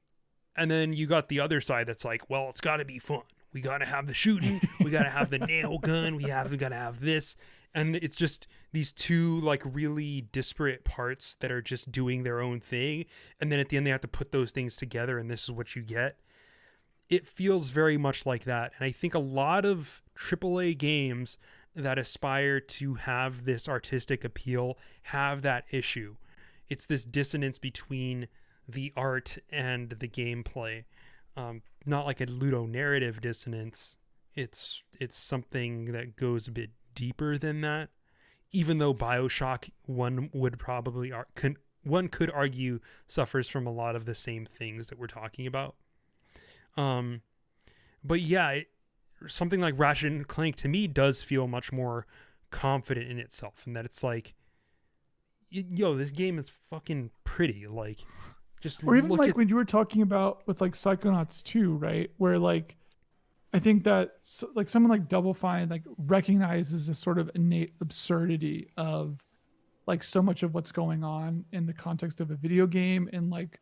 then you got the other side that's like, well, it's got to be fun, we got to have the shooting, we got to have the nail gun, we got to have this. And it's just these two like really disparate parts that are just doing their own thing, and then at the end they have to put those things together, and this is what you get. It feels very much like that. And I think a lot of AAA games that aspire to have this artistic appeal have that issue. It's this dissonance between the art and the gameplay. Not like a ludonarrative dissonance. It's something that goes a bit deeper than that. Even though BioShock one could argue suffers from a lot of the same things that we're talking about. But yeah, something like Ratchet and Clank to me does feel much more confident in itself, and that it's like, yo, this game is fucking pretty. Like, just Or even look like at when you were talking about with like Psychonauts 2, right? Where like I think that like someone like Double Fine like recognizes a sort of innate absurdity of like so much of what's going on in the context of a video game, and like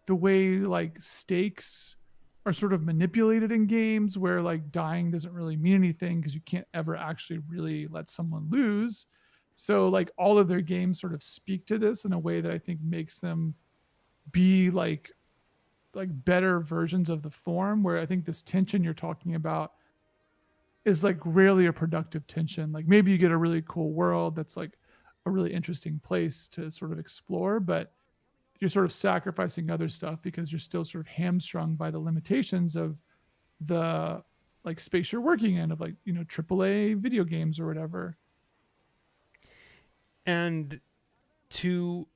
the way like stakes are sort of manipulated in games where like dying doesn't really mean anything because you can't ever actually really let someone lose. So like all of their games sort of speak to this in a way that I think makes them be like better versions of the form, where I think this tension you're talking about is like rarely a productive tension. Like maybe you get a really cool world that's like a really interesting place to sort of explore, but you're sort of sacrificing other stuff because you're still sort of hamstrung by the limitations of the like space you're working in, of like, AAA video games or whatever. and to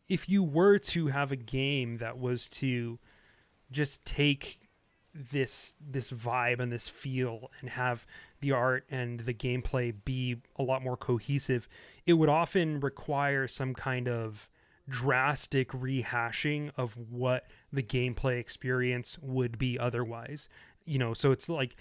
if you were to have a game that was to just take this vibe and this feel and have the art and the gameplay be a lot more cohesive, it would often require some kind of drastic rehashing of what the gameplay experience would be otherwise. So it's like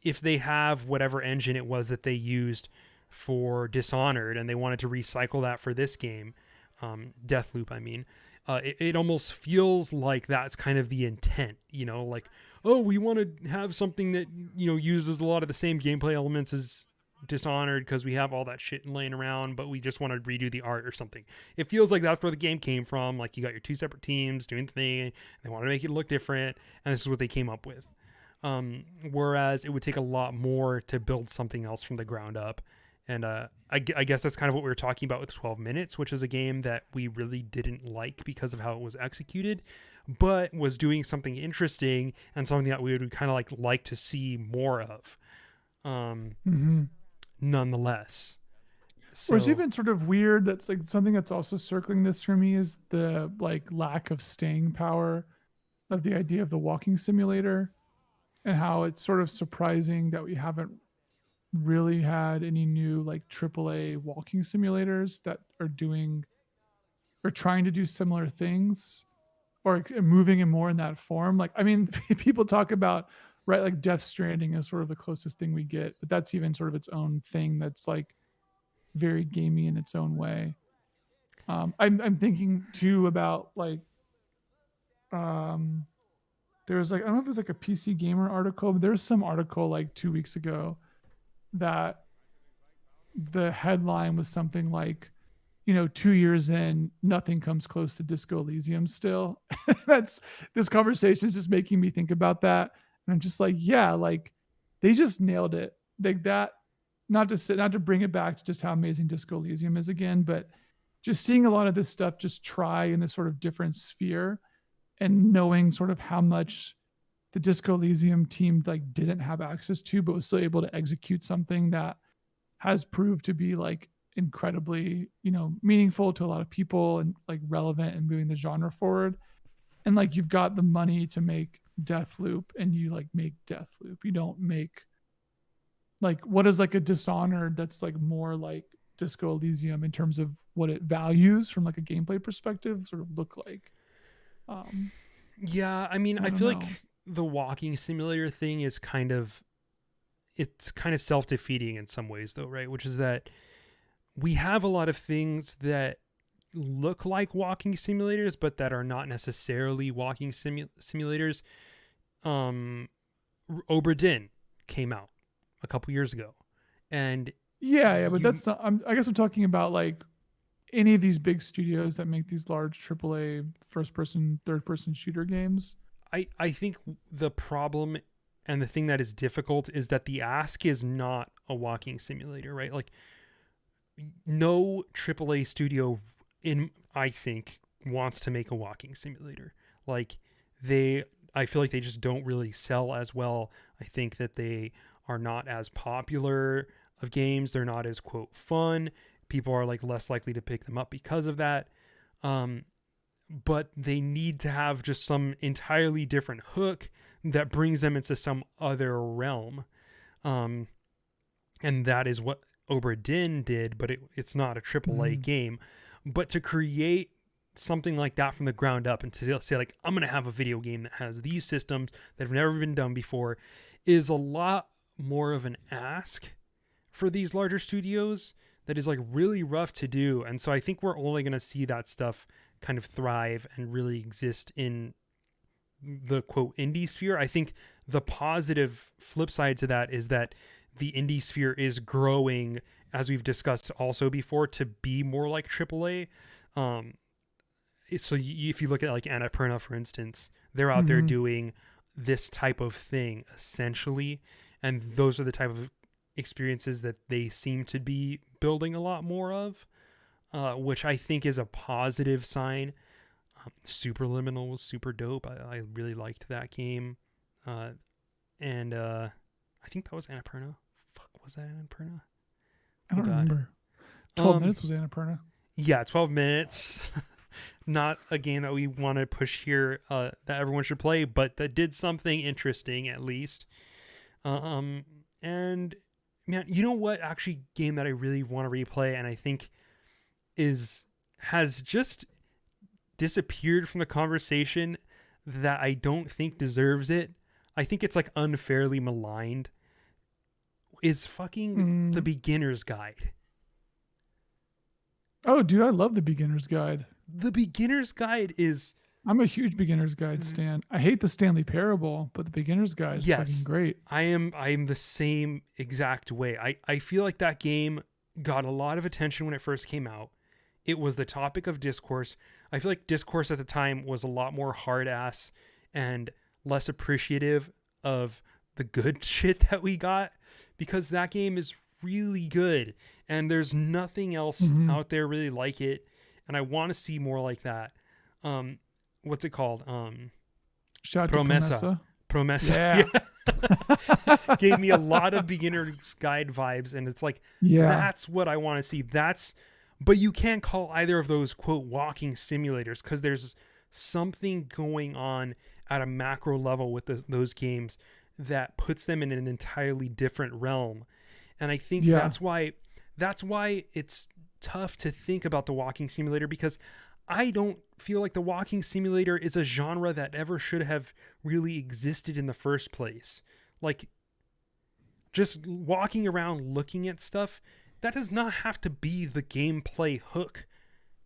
if they have whatever engine it was that they used for Dishonored and they wanted to recycle that for this game, Deathloop, I mean, it almost feels like that's kind of the intent, like, oh, we want to have something that, uses a lot of the same gameplay elements as Dishonored because we have all that shit laying around, but we just want to redo the art or something. It feels like that's where the game came from. Like you got your two separate teams doing the thing, they want to make it look different, and this is what they came up with. Whereas it would take a lot more to build something else from the ground up. And I guess that's kind of what we were talking about with 12 Minutes, which is a game that we really didn't like because of how it was executed, but was doing something interesting and something that we would kind of like to see more of. Mm-hmm. Nonetheless. Or it's So even sort of weird. That's like something that's also circling this for me is the like lack of staying power of the idea of the walking simulator, and how it's sort of surprising that we haven't really had any new like AAA walking simulators that are doing or trying to do similar things. or moving in more in that form. Like, I mean, people talk about, right, like Death Stranding is sort of the closest thing we get, but that's even sort of its own thing that's like very gamey in its own way. I'm thinking too about like um, there's like, I don't know if it was like a PC Gamer article, but there's some article like 2 weeks ago that the headline was something like, 2 years in, nothing comes close to Disco Elysium still. That's This conversation is just making me think about that. And I'm just like, yeah, like they just nailed it. Like that, not to bring it back to just how amazing Disco Elysium is again, but just seeing a lot of this stuff just try in this sort of different sphere and knowing sort of how much the Disco Elysium team like didn't have access to, but was still able to execute something that has proved to be like incredibly, meaningful to a lot of people and like relevant and moving the genre forward. And like you've got the money to make Deathloop and you like make Deathloop. You don't make like what is like a Dishonored that's like more like Disco Elysium in terms of what it values from like a gameplay perspective sort of look like. Um Yeah, I mean, I I don't feel know. like the walking simulator thing is it's kind of self-defeating in some ways though, right? Which is that we have a lot of things that look like walking simulators but that are not necessarily walking simulators. um Obra Dinn came out a couple years ago, and Yeah, but you that's not, I guess I'm talking about like any of these big studios that make these large AAA first person, third person shooter games. I think the problem and the thing that is difficult is that the ask is not a walking simulator, right? Like no AAA studio in I think wants to make a walking simulator. Like I feel like they just don't really sell as well. I think that they are not as popular of games. They're not as quote fun. People are like less likely to pick them up because of that. But they need to have just some entirely different hook that brings them into some other realm. And that is what Obra Dinn did, but it's not a AAA game. But to create something like that from the ground up and to say like, I'm going to have a video game that has these systems that have never been done before is a lot more of an ask for these larger studios that is like really rough to do. And so I think we're only going to see that stuff kind of thrive and really exist in the quote indie sphere. I think the positive flip side to that is that the indie sphere is growing, as we've discussed also before, to be more like AAA. So if you look at like Annapurna, for instance, they're out there doing this type of thing essentially, and those are the type of experiences that they seem to be building a lot more of, which I think is a positive sign. Superliminal was super dope. I really liked that game. And I think that was Annapurna. Fuck, was that Annapurna? I don't God. remember. 12 minutes was Annapurna. Yeah, 12 minutes. Not a game that we want to push here that everyone should play, but that did something interesting at least. And man, you know what actually game that I really want to replay and I think has just disappeared from the conversation that I don't think deserves it. I think it's like unfairly maligned, is fucking The Beginner's Guide. Oh, dude, I love The Beginner's Guide. The Beginner's Guide is... I'm a huge Beginner's Guide stan. I hate the Stanley Parable, but The Beginner's Guide is fucking great. I am the same exact way. I feel like that game got a lot of attention when it first came out. It was the topic of discourse. I feel like discourse at the time was a lot more hard ass and less appreciative of the good shit that we got, because that game is really good and there's nothing else out there really like it, and I want to see more like that. What's it called? Shout out to Promessa. Yeah. Gave me a lot of Beginner's Guide vibes, and it's like, that's what I want to see. But you can't call either of those quote walking simulators, because there's something going on at a macro level with those games that puts them in an entirely different realm. And I think that's why it's tough to think about the walking simulator, because I don't feel like the walking simulator is a genre that ever should have really existed in the first place. Like, just walking around looking at stuff, that does not have to be the gameplay hook.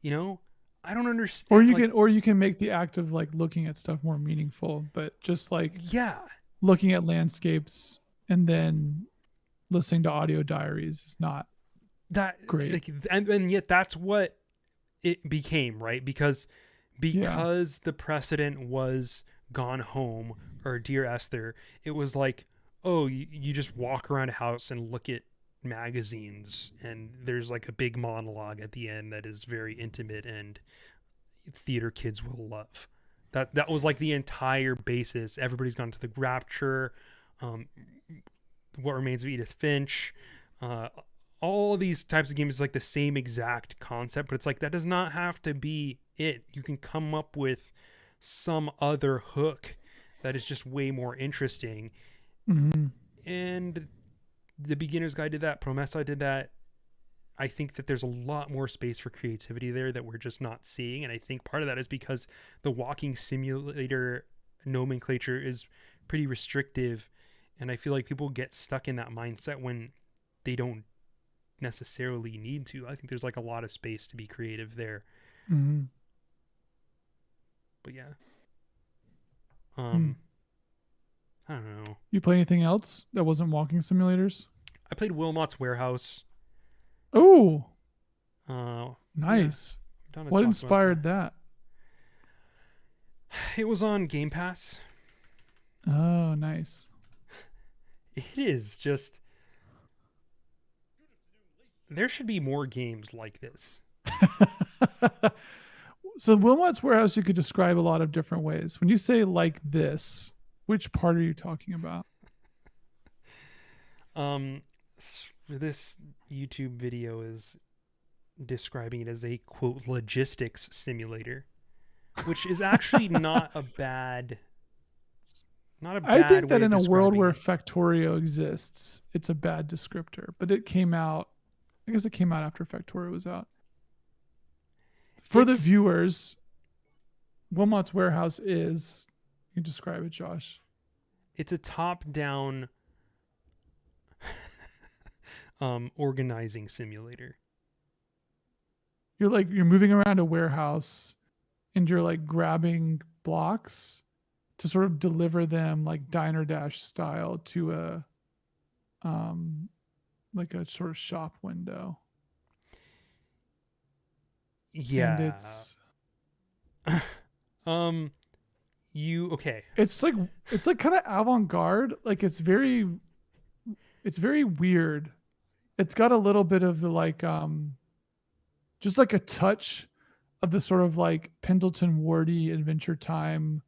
You know? I don't understand. Or you can make the act of like looking at stuff more meaningful, but just like yeah, looking at landscapes and then listening to audio diaries is not that great. Like, and yet that's what it became, right? Because the precedent was Gone Home or Dear Esther, it was like, oh, you just walk around a house and look at magazines, and there's like a big monologue at the end that is very intimate and theater kids will love. That was like the entire basis. Everybody's gone to the Rapture, What Remains of Edith Finch, all these types of games is like the same exact concept, but it's like that does not have to be it. You can come up with some other hook that is just way more interesting. Mm-hmm. And the Beginner's Guide did that. Promessa did that. I think that there's a lot more space for creativity there that we're just not seeing. And I think part of that is because the walking simulator nomenclature is pretty restrictive. And I feel like people get stuck in that mindset when they don't necessarily need to. I think there's like a lot of space to be creative there. Mm-hmm. But yeah. I don't know. You play anything else that wasn't walking simulators? I played Wilmot's Warehouse. Oh, Yeah, nice. I'm done to What talk inspired about that? It was on Game Pass. Oh, nice. It is just... There should be more games like this. So Wilmot's Warehouse you could describe a lot of different ways. When you say like this, which part are you talking about? This YouTube video is describing it as a quote logistics simulator, which is actually not a bad I think that way in of a world where describing it. Factorio exists, it's a bad descriptor. But it came out, I guess it came out after Factorio was out. For the viewers, Wilmot's Warehouse is, you can describe it, Josh. It's a top-down organizing simulator. You're moving around a warehouse and you're like grabbing blocks to sort of deliver them like Diner Dash style to a like a sort of shop window. Yeah. And it's okay. It's like kind of avant-garde. Like it's very weird. It's got a little bit of the like just like a touch of the sort of like Pendleton Wardy Adventure Time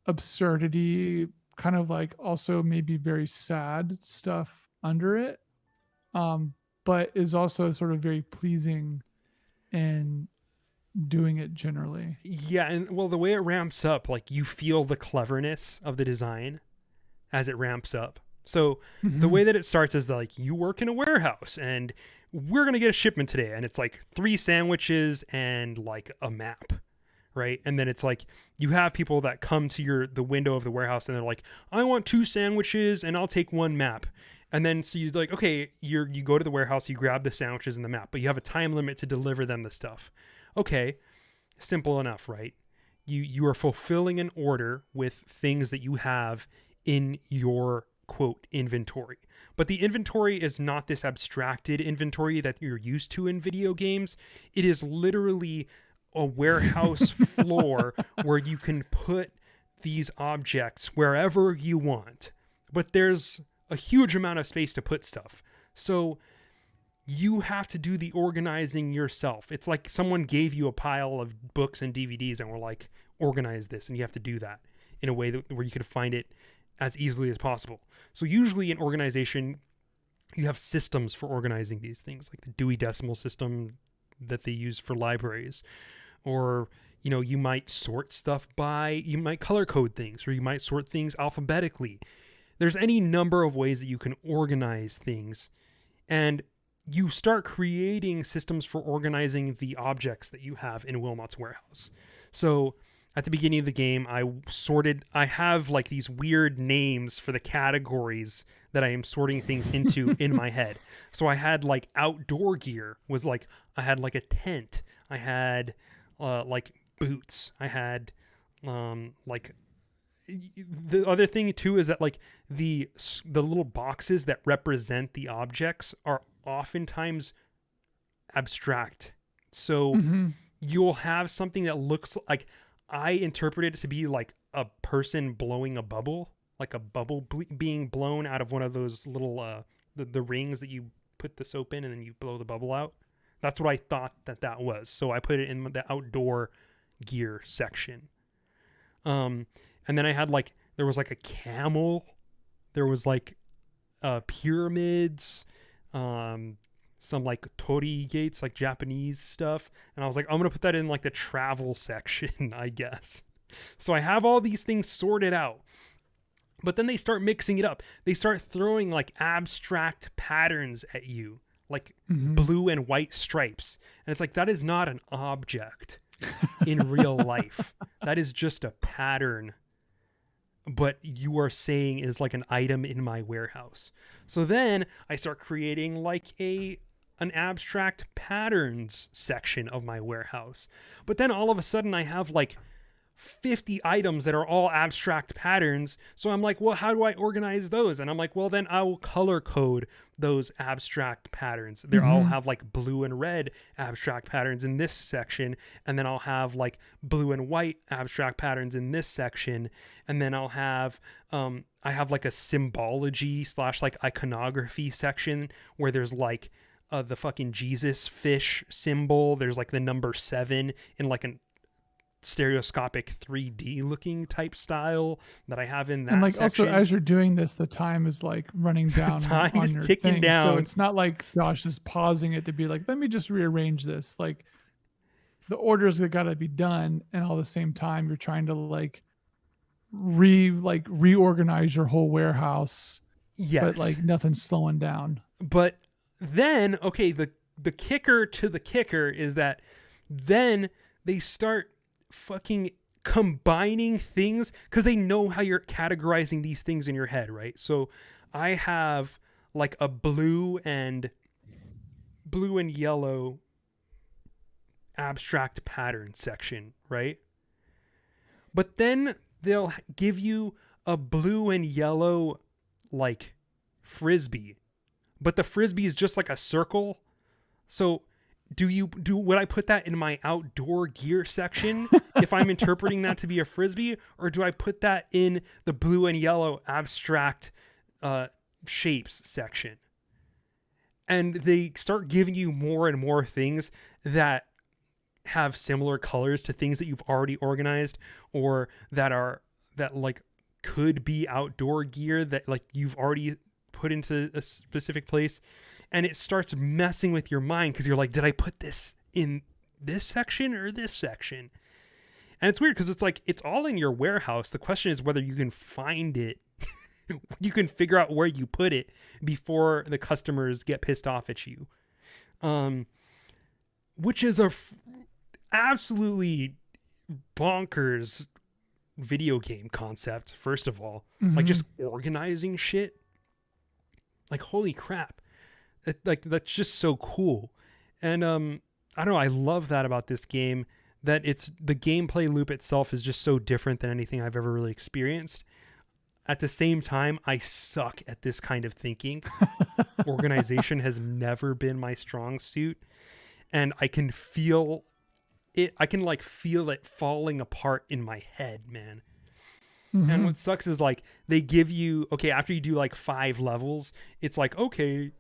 absurdity, kind of like also maybe very sad stuff under it. But is also sort of very pleasing in doing it generally. Yeah, and well, the way it ramps up, like you feel the cleverness of the design as it ramps up. So the way that it starts is like you work in a warehouse and we're going to get a shipment today. And it's like 3 sandwiches and like a map, right? And then it's like you have people that come to the window of the warehouse and they're like, I want 2 sandwiches and I'll take 1 map. And then so you're like, okay, you go to the warehouse, you grab the sandwiches and the map, but you have a time limit to deliver them the stuff. Okay, simple enough, right? You are fulfilling an order with things that you have in your quote inventory. But the inventory is not this abstracted inventory that you're used to in video games. It is literally a warehouse floor where you can put these objects wherever you want. But there's a huge amount of space to put stuff. So you have to do the organizing yourself. It's like someone gave you a pile of books and DVDs and were like, organize this. And you have to do that in a way where you can find it as easily as possible. So usually in organization, you have systems for organizing these things, like the Dewey Decimal System that they use for libraries. Or, you might sort stuff you might color code things, or you might sort things alphabetically. There's any number of ways that you can organize things. And you start creating systems for organizing the objects that you have in Wilmot's warehouse. So at the beginning of the game, I have like these weird names for the categories that I am sorting things into in my head. So I had like outdoor gear was like, I had like a tent. I had like boots. I had like, the other thing too is that like the little boxes that represent the objects are oftentimes abstract. So you'll have something that looks like, I interpret it to be like a person blowing a bubble, like a bubble being blown out of one of those little the rings that you put the soap in and then you blow the bubble out. That's what I thought that was. So I put it in the outdoor gear section. And then I had like, there was like a camel, there was like pyramids, some like torii gates, like Japanese stuff. And I was like, I'm going to put that in like the travel section, I guess. So I have all these things sorted out. But then they start mixing it up. They start throwing like abstract patterns at you, like blue and white stripes. And it's like, that is not an object in real life. That is just a pattern. But you are saying is like an item in my warehouse. So then I start creating like an abstract patterns section of my warehouse. But then all of a sudden I have like 50 items that are all abstract patterns. So I'm like, well, how do I organize those? And I'm like, well, then I will color code those abstract patterns. There I'll have like blue and red abstract patterns in this section. And then I'll have like blue and white abstract patterns in this section. And then I'll have, I have like a symbology / like iconography section where there's like the fucking Jesus fish symbol. There's like the number 7 in like an stereoscopic 3D looking type style that I have in that and like section. Also as you're doing this, the time is like running down. Time on is your ticking thing. down. So it's not like Josh is pausing it to be like, let me just rearrange this. Like the orders that got to be done, and all the same time you're trying to like reorganize your whole warehouse. Yes, but like nothing's slowing down. But then okay, the kicker to the kicker is that then they start fucking combining things because they know how you're categorizing these things in your head, right? So I have like a blue and yellow abstract pattern section, right? But then they'll give you a blue and yellow like frisbee, but the frisbee is just like a circle. So would I put that in my outdoor gear section if I'm interpreting that to be a frisbee, or do I put that in the blue and yellow abstract shapes section? And they start giving you more and more things that have similar colors to things that you've already organized, or that like could be outdoor gear that like you've already put into a specific place. And it starts messing with your mind because you're like, did I put this in this section or this section? And it's weird because it's like, it's all in your warehouse. The question is whether you can find it. You can figure out where you put it before the customers get pissed off at you. Which is absolutely bonkers video game concept, first of all. Like just organizing shit. Like, holy crap. Like that's just so cool. And I don't know, I love that about this game, that it's the gameplay loop itself is just so different than anything I've ever really experienced. At the same time, I suck at this kind of thinking. Organization has never been my strong suit, and I can feel it. I can like feel it falling apart in my head, man. And what sucks is like they give you, okay, after you do like 5 levels, it's like, okay,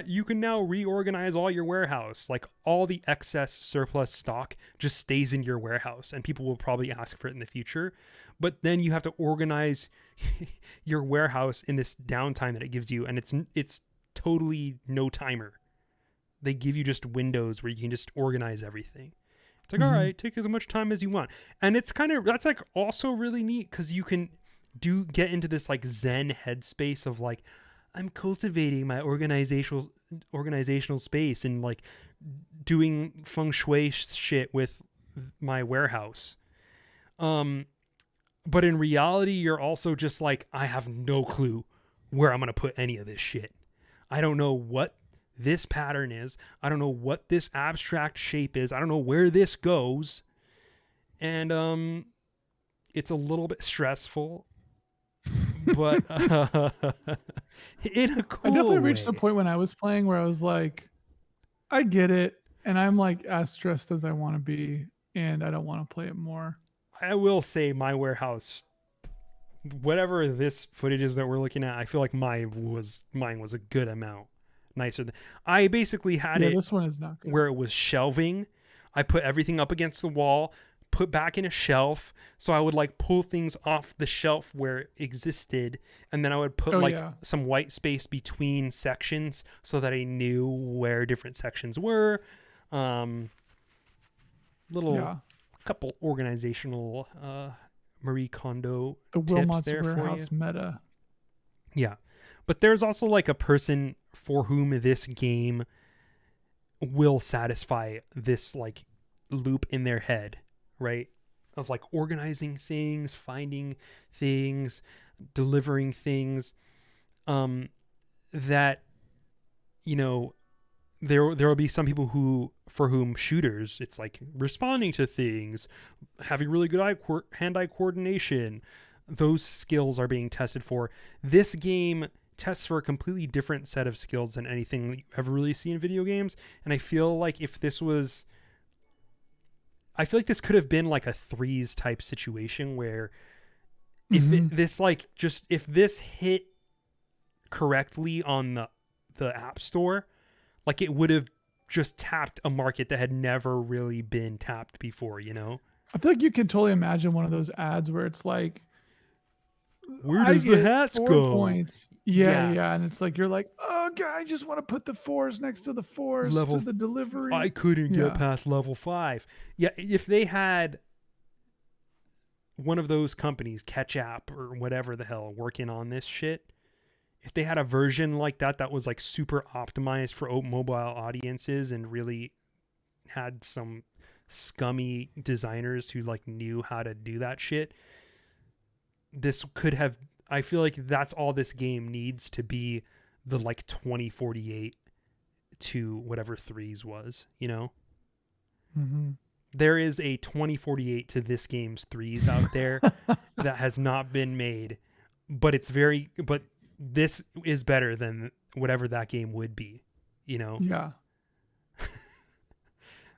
you can now reorganize all your warehouse. Like all the excess surplus stock just stays in your warehouse, and people will probably ask for it in the future. But then you have to organize your warehouse in this downtime that it gives you, and it's totally no timer. They give you just windows where you can just organize everything. It's like, all right, take as much time as you want. And it's kind of, that's like also really neat because you can get into this like Zen headspace of like, I'm cultivating my organizational space and like doing feng shui shit with my warehouse. But in reality, you're also just like, I have no clue where I'm going to put any of this shit. I don't know what this pattern is. I don't know what this abstract shape is. I don't know where this goes. And it's a little bit stressful, but in a cool I definitely way. reached a point when I was playing where I was like, I get it, and I'm like as stressed as I want to be, and I don't want to play it more. I will say my warehouse, whatever this footage is that we're looking at, I feel like mine was a good amount nicer. I basically had it this one is not good. where it was shelving. I put everything up against the wall, put back in a shelf, so I would like pull things off the shelf where it existed, and then I would put some white space between sections so that I knew where different sections were. Couple organizational Marie Kondo the tips Wilmot's there warehouse for you. meta. Yeah, but there's also like a person for whom this game will satisfy this like loop in their head, right? Of like organizing things, finding things, delivering things. That, you know, there will be some people for whom shooters, it's like responding to things, having really good hand-eye coordination. Those skills are being tested for. This game tests for a completely different set of skills than anything you ever really see in video games. And I feel like this could have been like a Threes type situation where if this hit correctly on the App Store, like it would have just tapped a market that had never really been tapped before, you know? I feel like you can totally imagine one of those ads where it's like, where does the hats go? Points. Yeah. And it's like, you're like, oh God, I just want to put the 4s next to the 4s to the delivery. I couldn't get past level 5. Yeah, if they had one of those companies, Catch App or whatever the hell, working on this shit, if they had a version like that was like super optimized for mobile audiences and really had some scummy designers who like knew how to do that shit, this could have, I feel like that's all this game needs to be the like 2048 to whatever Threes was, you know? Mm-hmm. There is a 2048 to this game's Threes out there that has not been made, but this is better than whatever that game would be, you know? Yeah.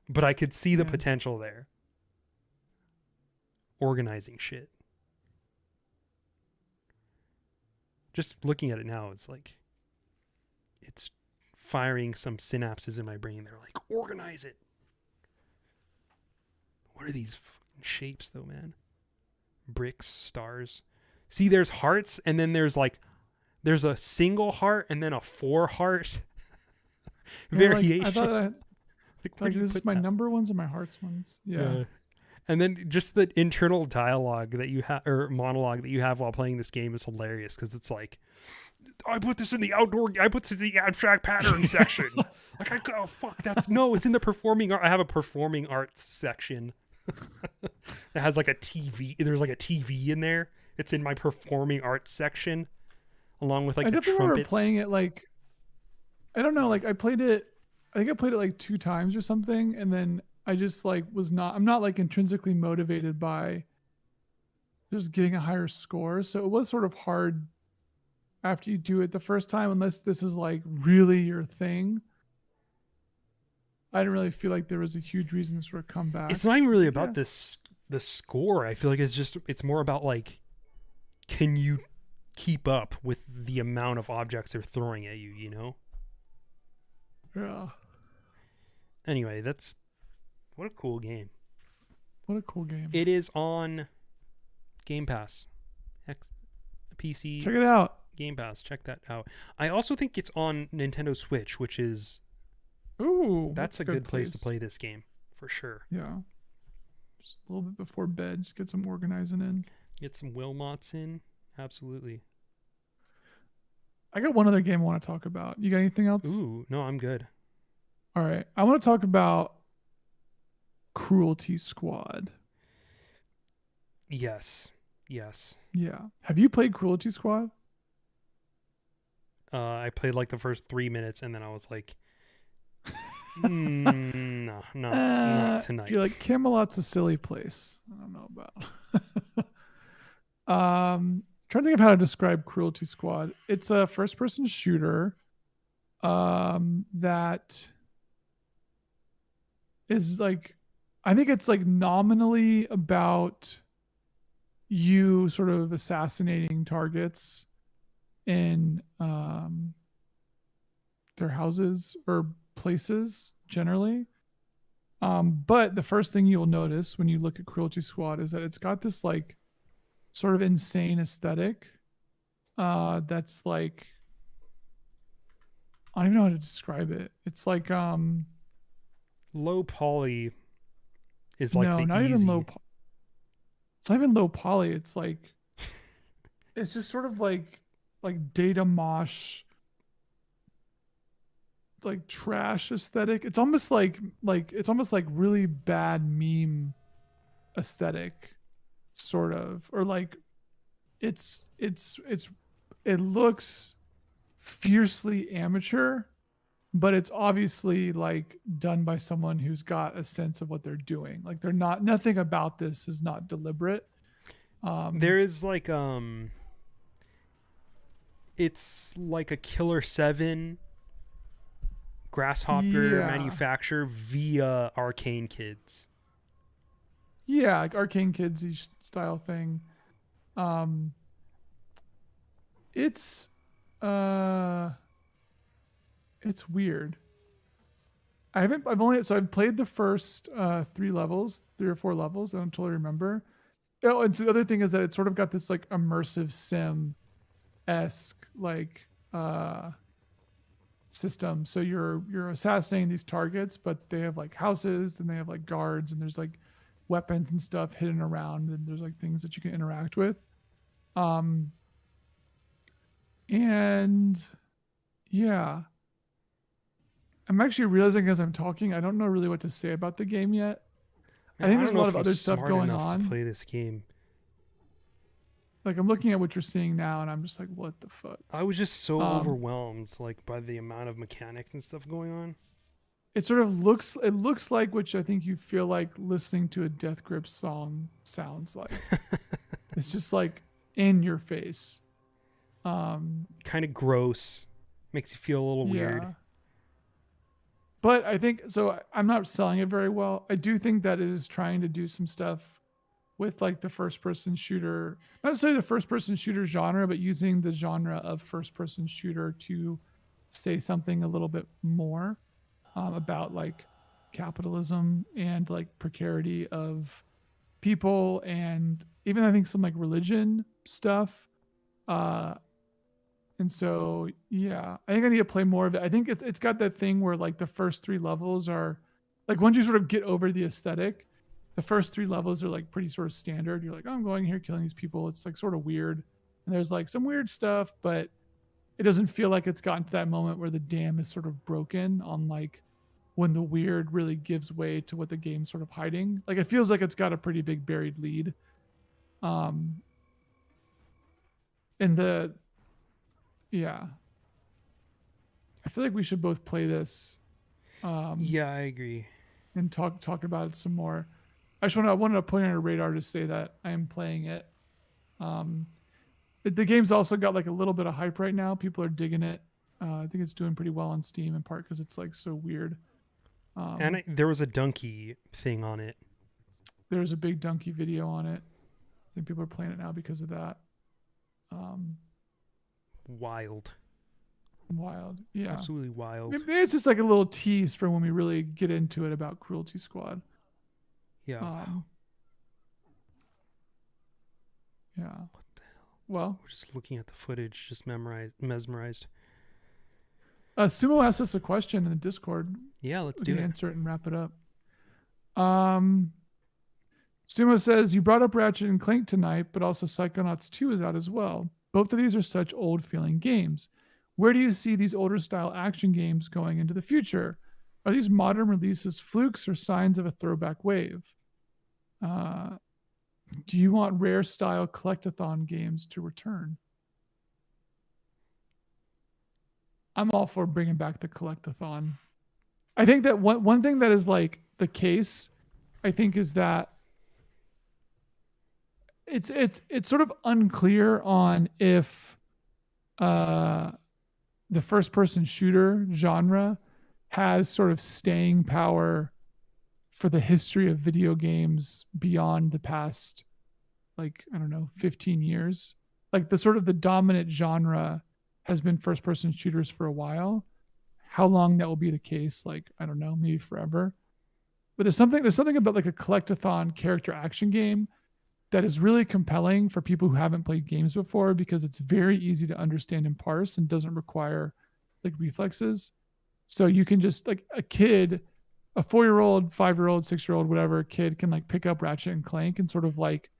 But I could see the potential there. Organizing shit. Just looking at it now, it's like, it's firing some synapses in my brain. They're like, organize it. What are these shapes though, man? Bricks, stars. See, there's hearts, and then there's a single heart, and then a 4 heart variation. I thought this is my number ones and my hearts ones. Yeah. And then just the internal dialogue that you have, or monologue that you have while playing this game, is hilarious, because it's like, I put this in the abstract pattern section. Like, it's in the performing art. I have a performing arts section. It has like a TV. There's like a TV in there. It's in my performing arts section, along with like the trumpets. I definitely remember playing it like, I don't know, like I think I played it like 2 times or something, and then I just like I'm not like intrinsically motivated by just getting a higher score. So it was sort of hard after you do it the first time, unless this is like really your thing. I didn't really feel like there was a huge reason to sort of come back. It's not even really about the score. I feel like it's more about like, can you keep up with the amount of objects they're throwing at you, you know? Yeah. Anyway, what a cool game. What a cool game. It is on Game Pass. PC. Check it out. Game Pass. Check that out. I also think it's on Nintendo Switch, which is... Ooh. That's a good place to play this game, for sure. Yeah. Just a little bit before bed. Just get some organizing in. Get some Wilmots in. Absolutely. I got one other game I want to talk about. You got anything else? Ooh, no, I'm good. All right. I want to talk about Cruelty Squad. Yes. Yes. Yeah. Have you played Cruelty Squad? I played like the first 3 minutes and then I was like, no, not tonight. You're like, Camelot's a silly place. I don't know about. Trying to think of how to describe Cruelty Squad. It's a first-person shooter that is like, I think it's like nominally about you sort of assassinating targets in their houses or places generally. But the first thing you'll notice when you look at Cruelty Squad is that it's got this like sort of insane aesthetic that's like, I don't even know how to describe it. It's like Low poly is like no, the not easy. even low. It's not even low poly. It's like it's just sort of like data mosh, like trash aesthetic. It's almost like it's almost like really bad meme aesthetic, sort of, or like it looks fiercely amateur, but it's obviously like done by someone who's got a sense of what they're doing. Like they're not, nothing about this is not deliberate. There is like it's like a Killer 7 grasshopper Yeah. manufacture via Arcane Kids. Yeah, like Arcane Kids style thing. It's it's weird. I've played the first 3 or 4 levels. I don't totally remember. Oh, and so the other thing is that it's sort of got this like immersive sim esque like system. So you're assassinating these targets, but they have like houses and they have like guards and there's like weapons and stuff hidden around and there's like things that you can interact with. And yeah, I'm actually realizing as I'm talking, I don't know really what to say about the game yet. Man, I think don't there's a know lot if of I'm other stuff smart going enough on. to play this game. Like I'm looking at what you're seeing now, and I'm just like, what the fuck? I was just so overwhelmed, like by the amount of mechanics and stuff going on. It sort of looks. It looks like, which I think you feel like listening to a Death Grip song sounds like. It's just like in your face. Kind of gross. Makes you feel a little weird. But I think so. I'm not selling it very well. I do think that it is trying to do some stuff with like the first person shooter, not necessarily the first person shooter genre, but using the genre of first person shooter to say something a little bit more about like capitalism and like precarity of people and even I think some like religion stuff. And so yeah, I think I need to play more of it. I think it's got that thing where like the first 3 levels are like once you sort of get over the aesthetic, the first 3 levels are like pretty sort of standard. You're like, oh, I'm going here killing these people. It's like sort of weird. And there's like some weird stuff, but it doesn't feel like it's gotten to that moment where the dam is sort of broken on like when the weird really gives way to what the game's sort of hiding. Like it feels like it's got a pretty big buried lead. And yeah. I feel like we should both play this. Yeah, I agree. And talk about it some more. I wanted to put on a radar to say that I am playing it. The game's also got like a little bit of hype right now. People are digging it. I think it's doing pretty well on Steam in part because it's like so weird. And there was a donkey thing on it. There's a big donkey video on it. I think people are playing it now because of that. Wild. Yeah, absolutely wild. Maybe it's just like a little tease for when we really get into it about Cruelty Squad. Yeah. Yeah. What the hell? Well, we're just looking at the footage, just mesmerized. Sumo asked us a question in the Discord. Yeah, let's we do can it. Answer it and wrap it up. Sumo says, you brought up Ratchet and Clank tonight, but also Psychonauts 2 is out as well. Both of these are such old feeling games. Where do you see these older style action games going into the future? Are these modern releases flukes or signs of a throwback wave? Uh, do you want rare style collectathon games to return? I'm all for bringing back the collectathon. I think that one thing that is like the case, I think, is that it's sort of unclear on if the first person shooter genre has sort of staying power for the history of video games beyond the past, like, I don't know, 15 years. Like the sort of the dominant genre has been first person shooters for a while. How long that will be the case, like, I don't know, maybe forever. But there's something about like a collectathon character action game that is really compelling for people who haven't played games before, because it's very easy to understand and parse and doesn't require like reflexes. So you can just, like, a kid, a 4-year-old, 5-year-old, 6-year-old, whatever kid can like pick up Ratchet and Clank and sort of like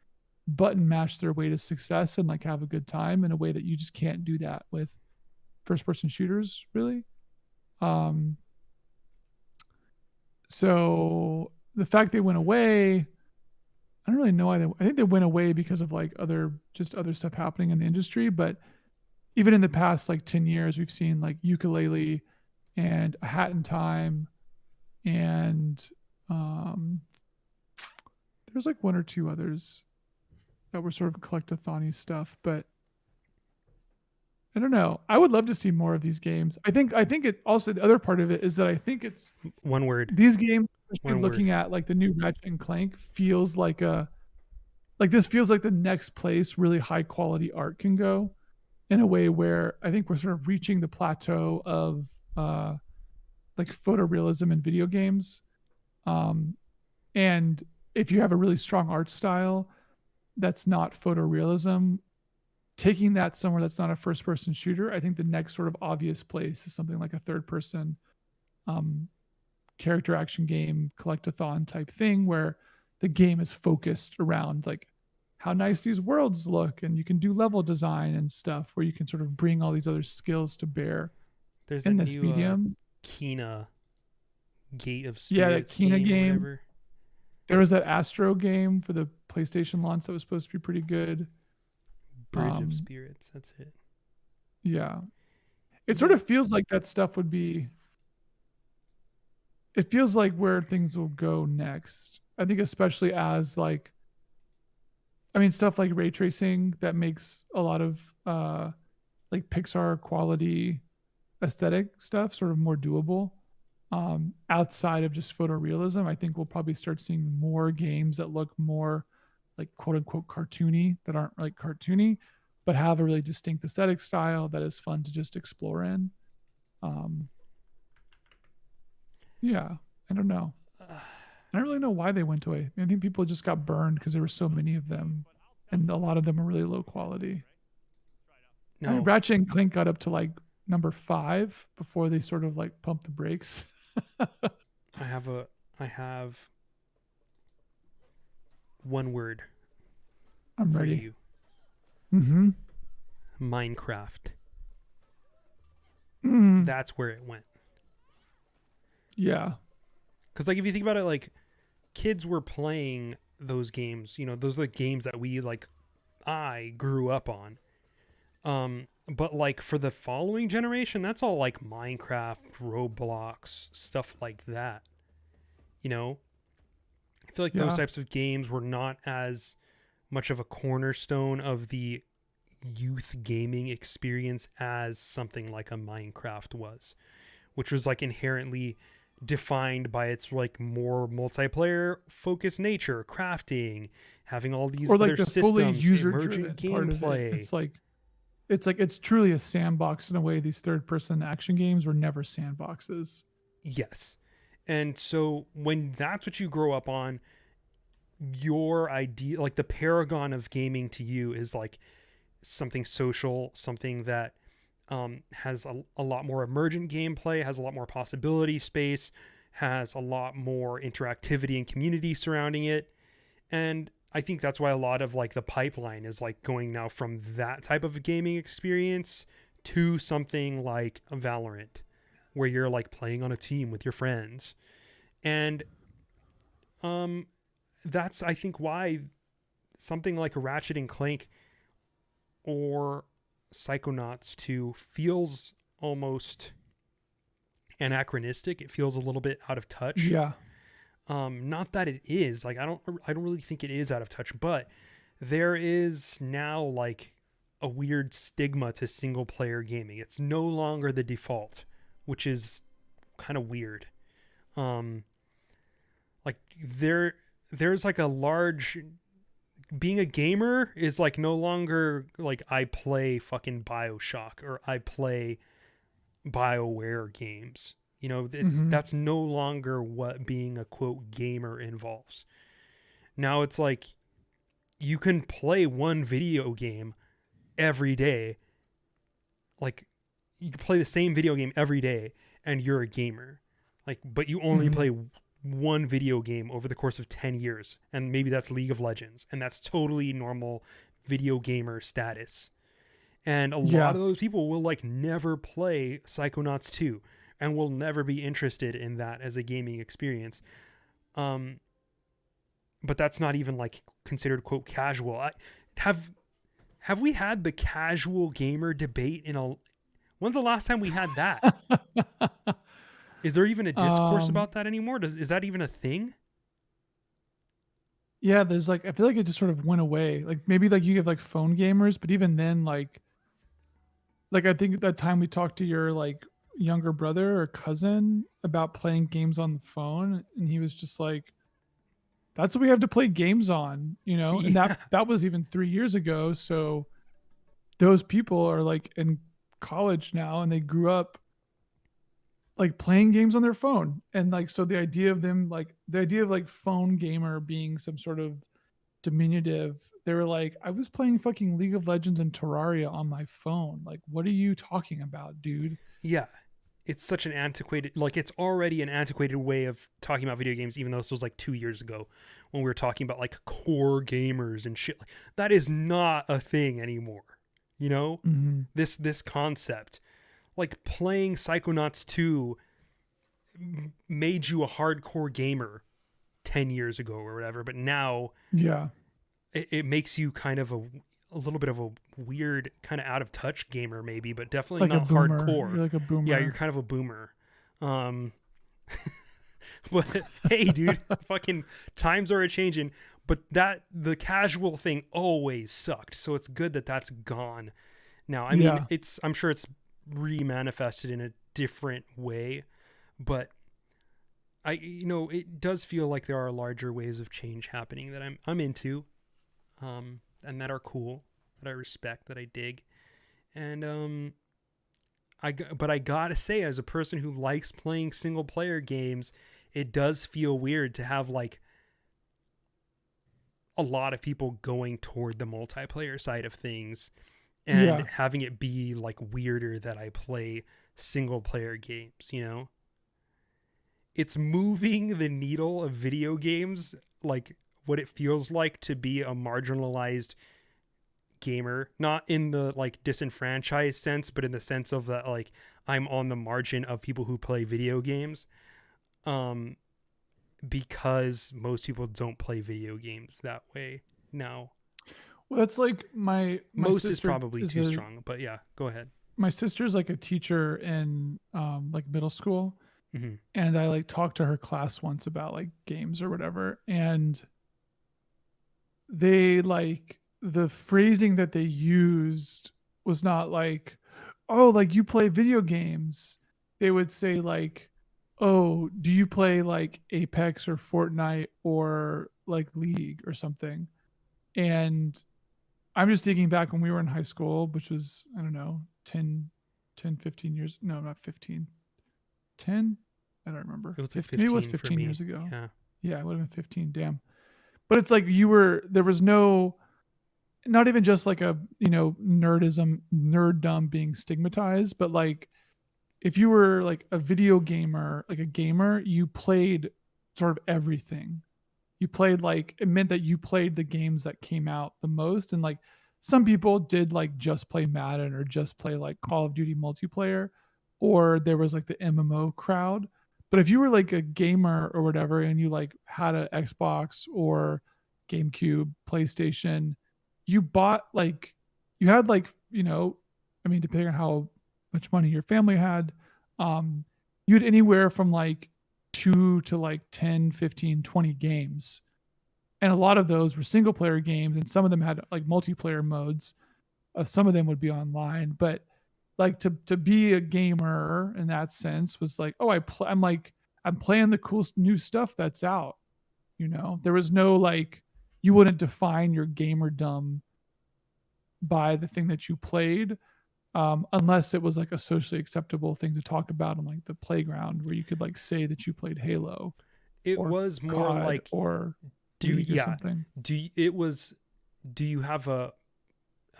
button mash their way to success and like have a good time in a way that you just can't do that with first person shooters, really. Um, so the fact they went away, I don't really know why I think they went away because of like other stuff happening in the industry. But even in the past like 10 years, we've seen like Ukulele and A Hat in Time, and there's like one or two others that were sort of collectathon-y stuff. But I don't know. I would love to see more of these games. I think it also, the other part of it is that I think it's One word. these games, especially One looking word. at like the new Ratchet and Clank, feels like this feels like the next place really high quality art can go, in a way where I think we're sort of reaching the plateau of like photorealism in video games. And if you have a really strong art style that's not photorealism, taking that somewhere that's not a first person shooter, I think the next sort of obvious place is something like a third person um, character action game, collectathon type thing, where the game is focused around like how nice these worlds look, and you can do level design and stuff where you can sort of bring all these other skills to bear There's in that this new medium. Kina Gate of Yeah, that Spirits Kina game or game. whatever. There was that Astro game for the PlayStation launch that was supposed to be pretty good. Bridge of Spirits. That's it. Yeah. It sort Yeah. of feels like that stuff would be, it feels like where things will go next. I think especially as like, I mean, stuff like ray tracing that makes a lot of like Pixar quality aesthetic stuff sort of more doable. Outside of just photorealism, I think we'll probably start seeing more games that look more like quote unquote cartoony, that aren't like cartoony, but have a really distinct aesthetic style that is fun to just explore in. Um, yeah, I don't know. I don't really know why they went away. I think people just got burned because there were so many of them, and a lot of them are really low quality. I mean, No, Ratchet and Clank got up to like number 5 before they sort of like pumped the brakes. I have one word I'm for ready. you. Mm-hmm. Minecraft. Mm. That's where it went. Yeah. Because like if you think about it, like kids were playing those games. Those are the games that we like. I grew up on. But like for the following generation, that's all like Minecraft, Roblox, stuff like that. I feel like those Yeah. types of games were not as much of a cornerstone of the youth gaming experience as something like a Minecraft was, which was like inherently defined by its like more multiplayer focused nature, crafting, having all these Or like other the fully systems, user emergent driven part of it. gameplay. It's truly a sandbox in a way these third person action games were never sandboxes. Yes. And so when that's what you grow up on, your idea, like the paragon of gaming to you is like something social, something that has a lot more emergent gameplay, has a lot more possibility space, has a lot more interactivity and community surrounding it. And I think that's why a lot of like the pipeline is like going now from that type of gaming experience to something like a Valorant, where you're like playing on a team with your friends. And um, that's, I think, why something like Ratchet and Clank or Psychonauts 2 feels almost anachronistic. It feels a little bit out of touch. Yeah. Not that it is, like, I don't really think it is out of touch, but there is now like a weird stigma to single player gaming. It's no longer the default, which is kind of weird. Like there's like a large, being a gamer is like no longer like I play fucking BioShock or I play BioWare games. You know, Mm-hmm. that's no longer what being a quote gamer involves. Now it's like you can play one video game every day. Like you can play the same video game every day and you're a gamer. Like, but you only Mm-hmm. play one video game over the course of 10 years. And maybe that's League of Legends. And that's totally normal video gamer status. And a lot Yeah. of those people will like never play Psychonauts 2 and will never be interested in that as a gaming experience. Um, but that's not even like considered quote casual. Have we had the casual gamer debate in a, when's the last time we had that? Is there even a discourse um, about that anymore? Is that even a thing? yeah, there's like I feel like it just sort of went away. Like maybe like you have like phone gamers, but even then, like I think at that time we talked to your like younger brother or cousin about playing games on the phone, and he was just like, "That's what we have to play games on," you know. And Yeah. that was even 3 years ago. So those people are like in college now, and they grew up like playing games on their phone, and like so the idea of them like the idea of like phone gamer being some sort of diminutive. They were like, I was playing fucking League of Legends and Terraria on my phone. Like, what are you talking about, dude? Yeah. It's such an antiquated, like it's already an antiquated way of talking about video games, even though this was like 2 years ago when we were talking about like core gamers and shit. That is not a thing anymore. You know, Mm-hmm. this concept, like playing Psychonauts 2 made you a hardcore gamer 10 years ago or whatever, but now Yeah, it makes you kind of a little bit of a weird, kind of out of touch gamer, maybe, but definitely like a not boomer. hardcore. You're like a Yeah, you're boomer. kind of a boomer. Um, but hey, dude, fucking times are a changing. But that the casual thing always sucked, so it's good that that's gone now. I mean, Yeah, I'm sure it's re-manifested in a different way, but it does feel like there are larger waves of change happening that I'm into, and that are cool, that I respect, that I dig, and but I gotta say, as a person who likes playing single player games, it does feel weird to have like a lot of people going toward the multiplayer side of things and yeah. having it be like weirder that I play single player games, you know? It's moving the needle of video games, like what it feels like to be a marginalized gamer, not in the like disenfranchised sense, but in the sense of that like I'm on the margin of people who play video games. Um because most people don't play video games that way now. Well, that's like my Most is sister probably is too a strong, but yeah, go ahead. my sister's like a teacher in like middle school, Hmm. and I like talked to her class once about like games or whatever, and they like the phrasing that they used was not like, oh, like you play video games. They would say like, oh, do you play like Apex or Fortnite or like League or something? And I'm just thinking back when we were in high school, which was, I don't know, 15 years. No, not 15. 10? I don't remember. It was like Maybe it was 15 for 15 me. years ago. Yeah. Yeah, it would have been 15. Damn. But it's like there was no, not even just like a, nerddom being stigmatized, but like if you were like a video gamer, like a gamer, you played sort of everything. You played like, it meant that you played the games that came out the most. And like some people did like just play Madden or just play like Call of Duty multiplayer, or there was like the MMO crowd. But if you were like a gamer or whatever and you like had an Xbox or GameCube, PlayStation, you bought like you had like, I mean, depending on how much money your family had, um, you had anywhere from like 2 to like 10, 15, 20 games. And a lot of those were single player games, and some of them had like multiplayer modes. Some of them would be online, but like to be a gamer in that sense was like, oh, I'm playing the cool new stuff that's out. There was no like, you wouldn't define your gamerdom by the thing that you played, unless it was like a socially acceptable thing to talk about on like the playground where you could like say that you played Halo It or was more COD like, or do you, League or yeah, something. do you have an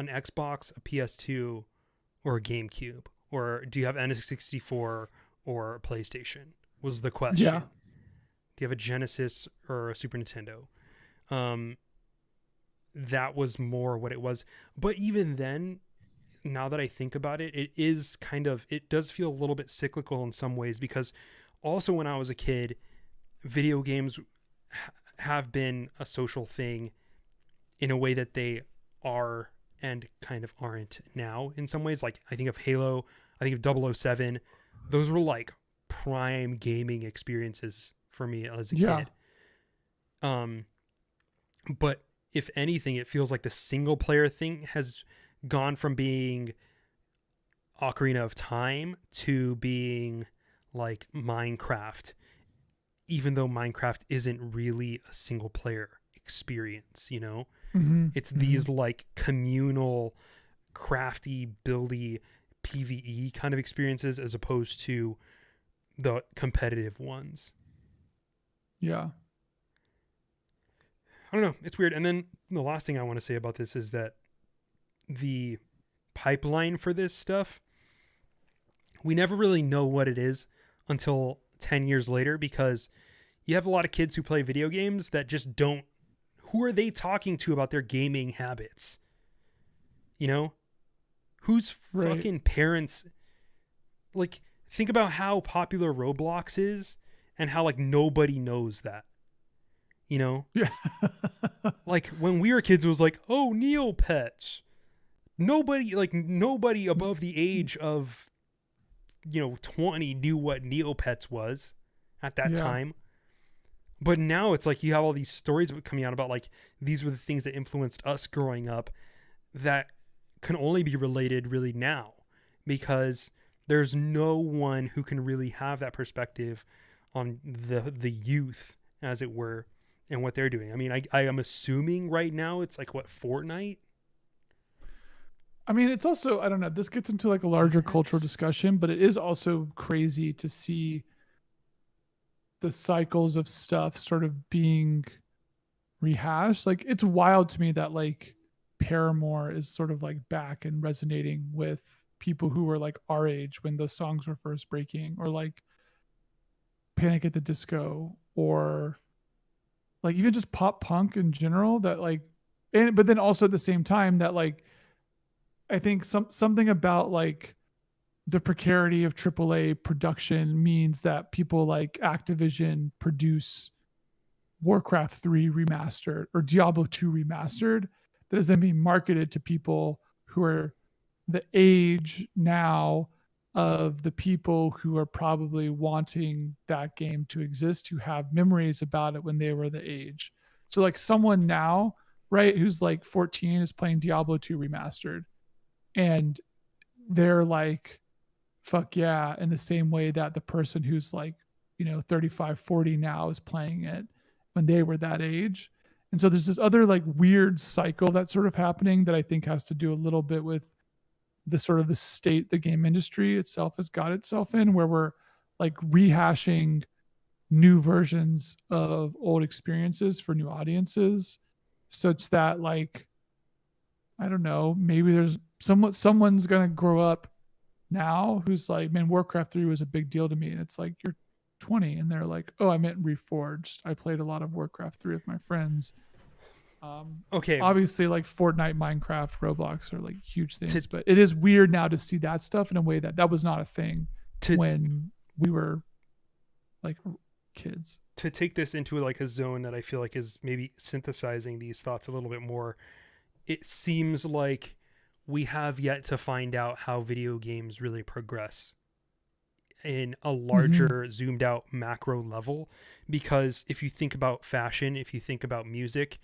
Xbox, a PS2, or a GameCube, or do you have N64 or a PlayStation? Was the question. Yeah. Do you have a Genesis or a Super Nintendo? That was more what it was. But even then, now that I think about it, it does feel a little bit cyclical in some ways, because also when I was a kid, video games have been a social thing in a way that they are and kind of aren't now in some ways. Like I think of Halo, I think of 007. Those were like prime gaming experiences for me as a Yeah. kid. But if anything, it feels like the single player thing has gone from being Ocarina of Time to being like Minecraft, even though Minecraft isn't really a single player experience, Mm-hmm. It's Mm-hmm. these like communal, crafty, buildy PvE kind of experiences as opposed to the competitive ones. Yeah. I don't know. It's weird. And then the last thing I want to say about this is that the pipeline for this stuff, we never really know what it is until 10 years later, because you have a lot of kids who play video games that just don't. Who are they talking to about their gaming habits? Whose Right. fucking parents, like, think about how popular Roblox is and how like nobody knows that. Yeah. Like when we were kids, it was like, oh, Neopets. Nobody above the age of 20 knew what Neopets was at that Yeah. time. But now it's like you have all these stories coming out about like these were the things that influenced us growing up that can only be related really now, because there's no one who can really have that perspective on the youth, as it were, and what they're doing. I mean, I am assuming right now it's like what, Fortnite? I mean, it's also, I don't know, this gets into like a larger cultural Roblox? discussion, but it is also crazy to see the cycles of stuff sort of being rehashed. Like, it's wild to me that like Paramore is sort of like back and resonating with people who were like our age when those songs were first breaking, or like Panic at the Disco, or like even just pop punk in general, that like, and but then also at the same time that like, I think something about like the precarity of AAA production means that people like Activision produce Warcraft 3 remastered or Diablo 2 remastered that is then being marketed to people who are the age now of the people who are probably wanting that game to exist, who have memories about it when they were the age. So like someone now, right, who's like 14 is playing Diablo 2 remastered, and they're like, fuck yeah, in the same way that the person who's like 35, 40 now is playing it when they were that age. And so there's this other like weird cycle that's sort of happening that I think has to do a little bit with the sort of the state the game industry itself has got itself in, where we're like rehashing new versions of old experiences for new audiences, such that like, I don't know, maybe there's someone's gonna grow up now who's like, man, Warcraft 3 was a big deal to me. And it's like, you're 20. And they're like, oh, I meant Reforged. I played a lot of Warcraft 3 with my friends. Okay, Obviously, like Fortnite, Minecraft, Roblox are like huge things, to but it is weird now to see that stuff in a way that was not a thing to when we were like kids. to take this into like a zone that I feel like is maybe synthesizing these thoughts a little bit more. It seems like we have yet to find out how video games really progress in a larger zoomed out macro level, because if you think about fashion, if you think about music,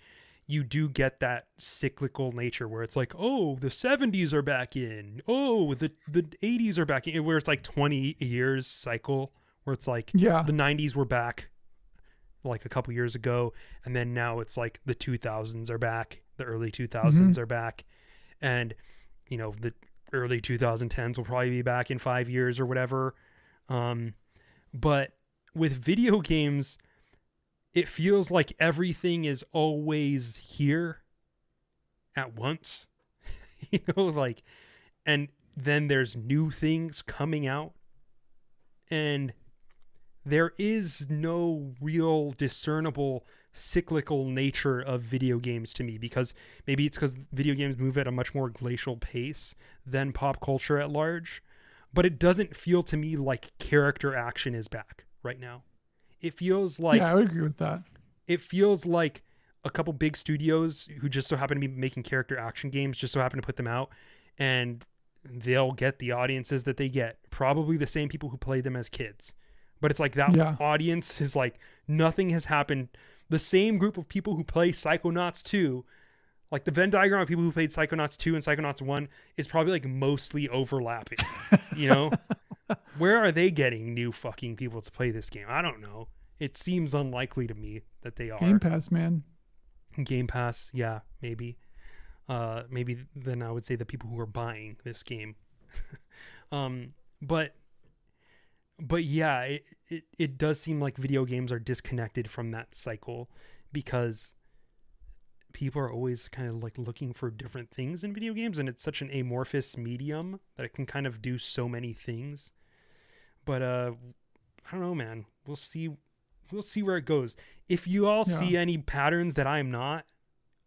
you do get that cyclical nature where it's like, oh, the 70s are back in, oh, the 80s are back in, where it's like 20 years cycle, where it's like Yeah. the 90s were back like a couple years ago, and then now it's like the 2000s are back, the early 2000s are back, and you know, the early 2010s will probably be back in 5 years or whatever. But with video games, it feels like everything is always here at once, you know, like, and then there's new things coming out, and there is no real discernible cyclical nature of video games to me, because maybe it's because video games move at a much more glacial pace than pop culture at large, but it doesn't feel to me like character action is back right now. It feels like, yeah, I would agree with that. it feels like a couple big studios who just so happen to be making character action games just so happen to put them out, and they'll get the audiences that they get, probably the same people who played them as kids. But it's like that audience is like, nothing has happened. The same group of people who play Psychonauts 2, like the Venn diagram of people who played Psychonauts 2 and Psychonauts 1 is probably like mostly overlapping, you know? Where are they getting new fucking people to play this game? I don't know. It seems unlikely to me that they are. Game Pass, man. Game Pass, yeah, maybe. Maybe then I would say the people who are buying this game. But yeah, it does seem like video games are disconnected from that cycle, because people are always kind of like looking for different things in video games, and it's such an amorphous medium that it can kind of do so many things. But I don't know, man. We'll see where it goes. If you all see any patterns that I'm not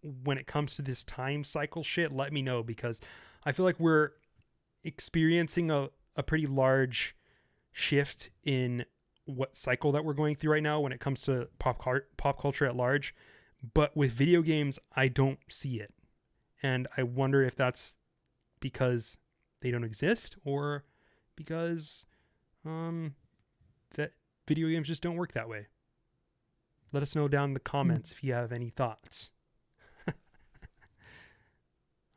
when it comes to this time cycle shit, let me know, because I feel like we're experiencing a pretty large shift in what cycle that we're going through right now when it comes to pop culture at large. But with video games, I don't see it. And I wonder if that's because they don't exist, or because that video games just don't work that way. Let us know down in the comments if you have any thoughts.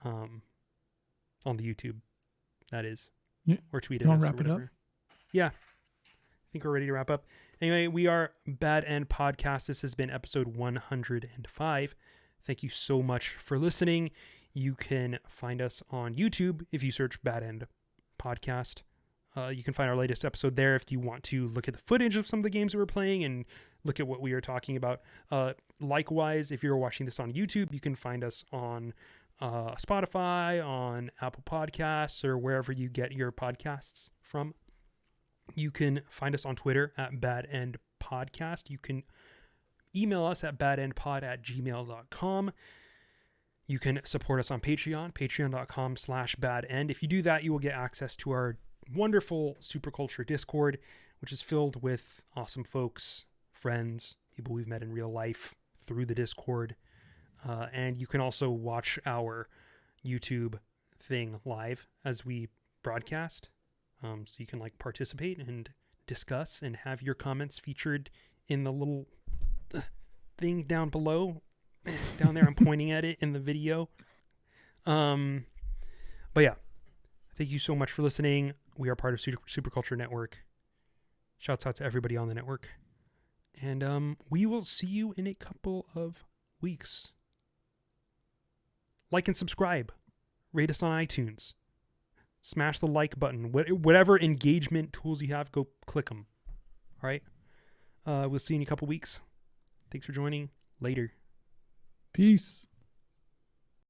On the YouTube, that is. Yeah. Or tweet at us. Wrap it up? Yeah. I think we're ready to wrap up. Anyway, we are Bad End Podcast. This has been episode 105. Thank you so much for listening. You can find us on YouTube if you search Bad End Podcast. You can find our latest episode there if you want to look at the footage of some of the games that we're playing and look at what we are talking about. Likewise, if you're watching this on YouTube, you can find us on Spotify, on Apple Podcasts, or wherever you get your podcasts from. You can find us on Twitter at Bad End Podcast. You can email us at badendpod@gmail.com. You can support us on Patreon, patreon.com/badend. If you do that, you will get access to our wonderful Superculture Discord, which is filled with awesome folks, friends, people we've met in real life through the Discord. And you can also watch our YouTube thing live as we broadcast. So you can like participate and discuss and have your comments featured in the little thing down below. Down there, I'm pointing at it in the video. But yeah, thank you so much for listening. We are part of Superculture Network. Shouts out to everybody on the network. And we will see you in a couple of weeks. Like and subscribe. Rate us on iTunes. Smash the like button. Whatever engagement tools you have, go click them. All right? We'll see you in a couple weeks. Thanks for joining. Later. Peace.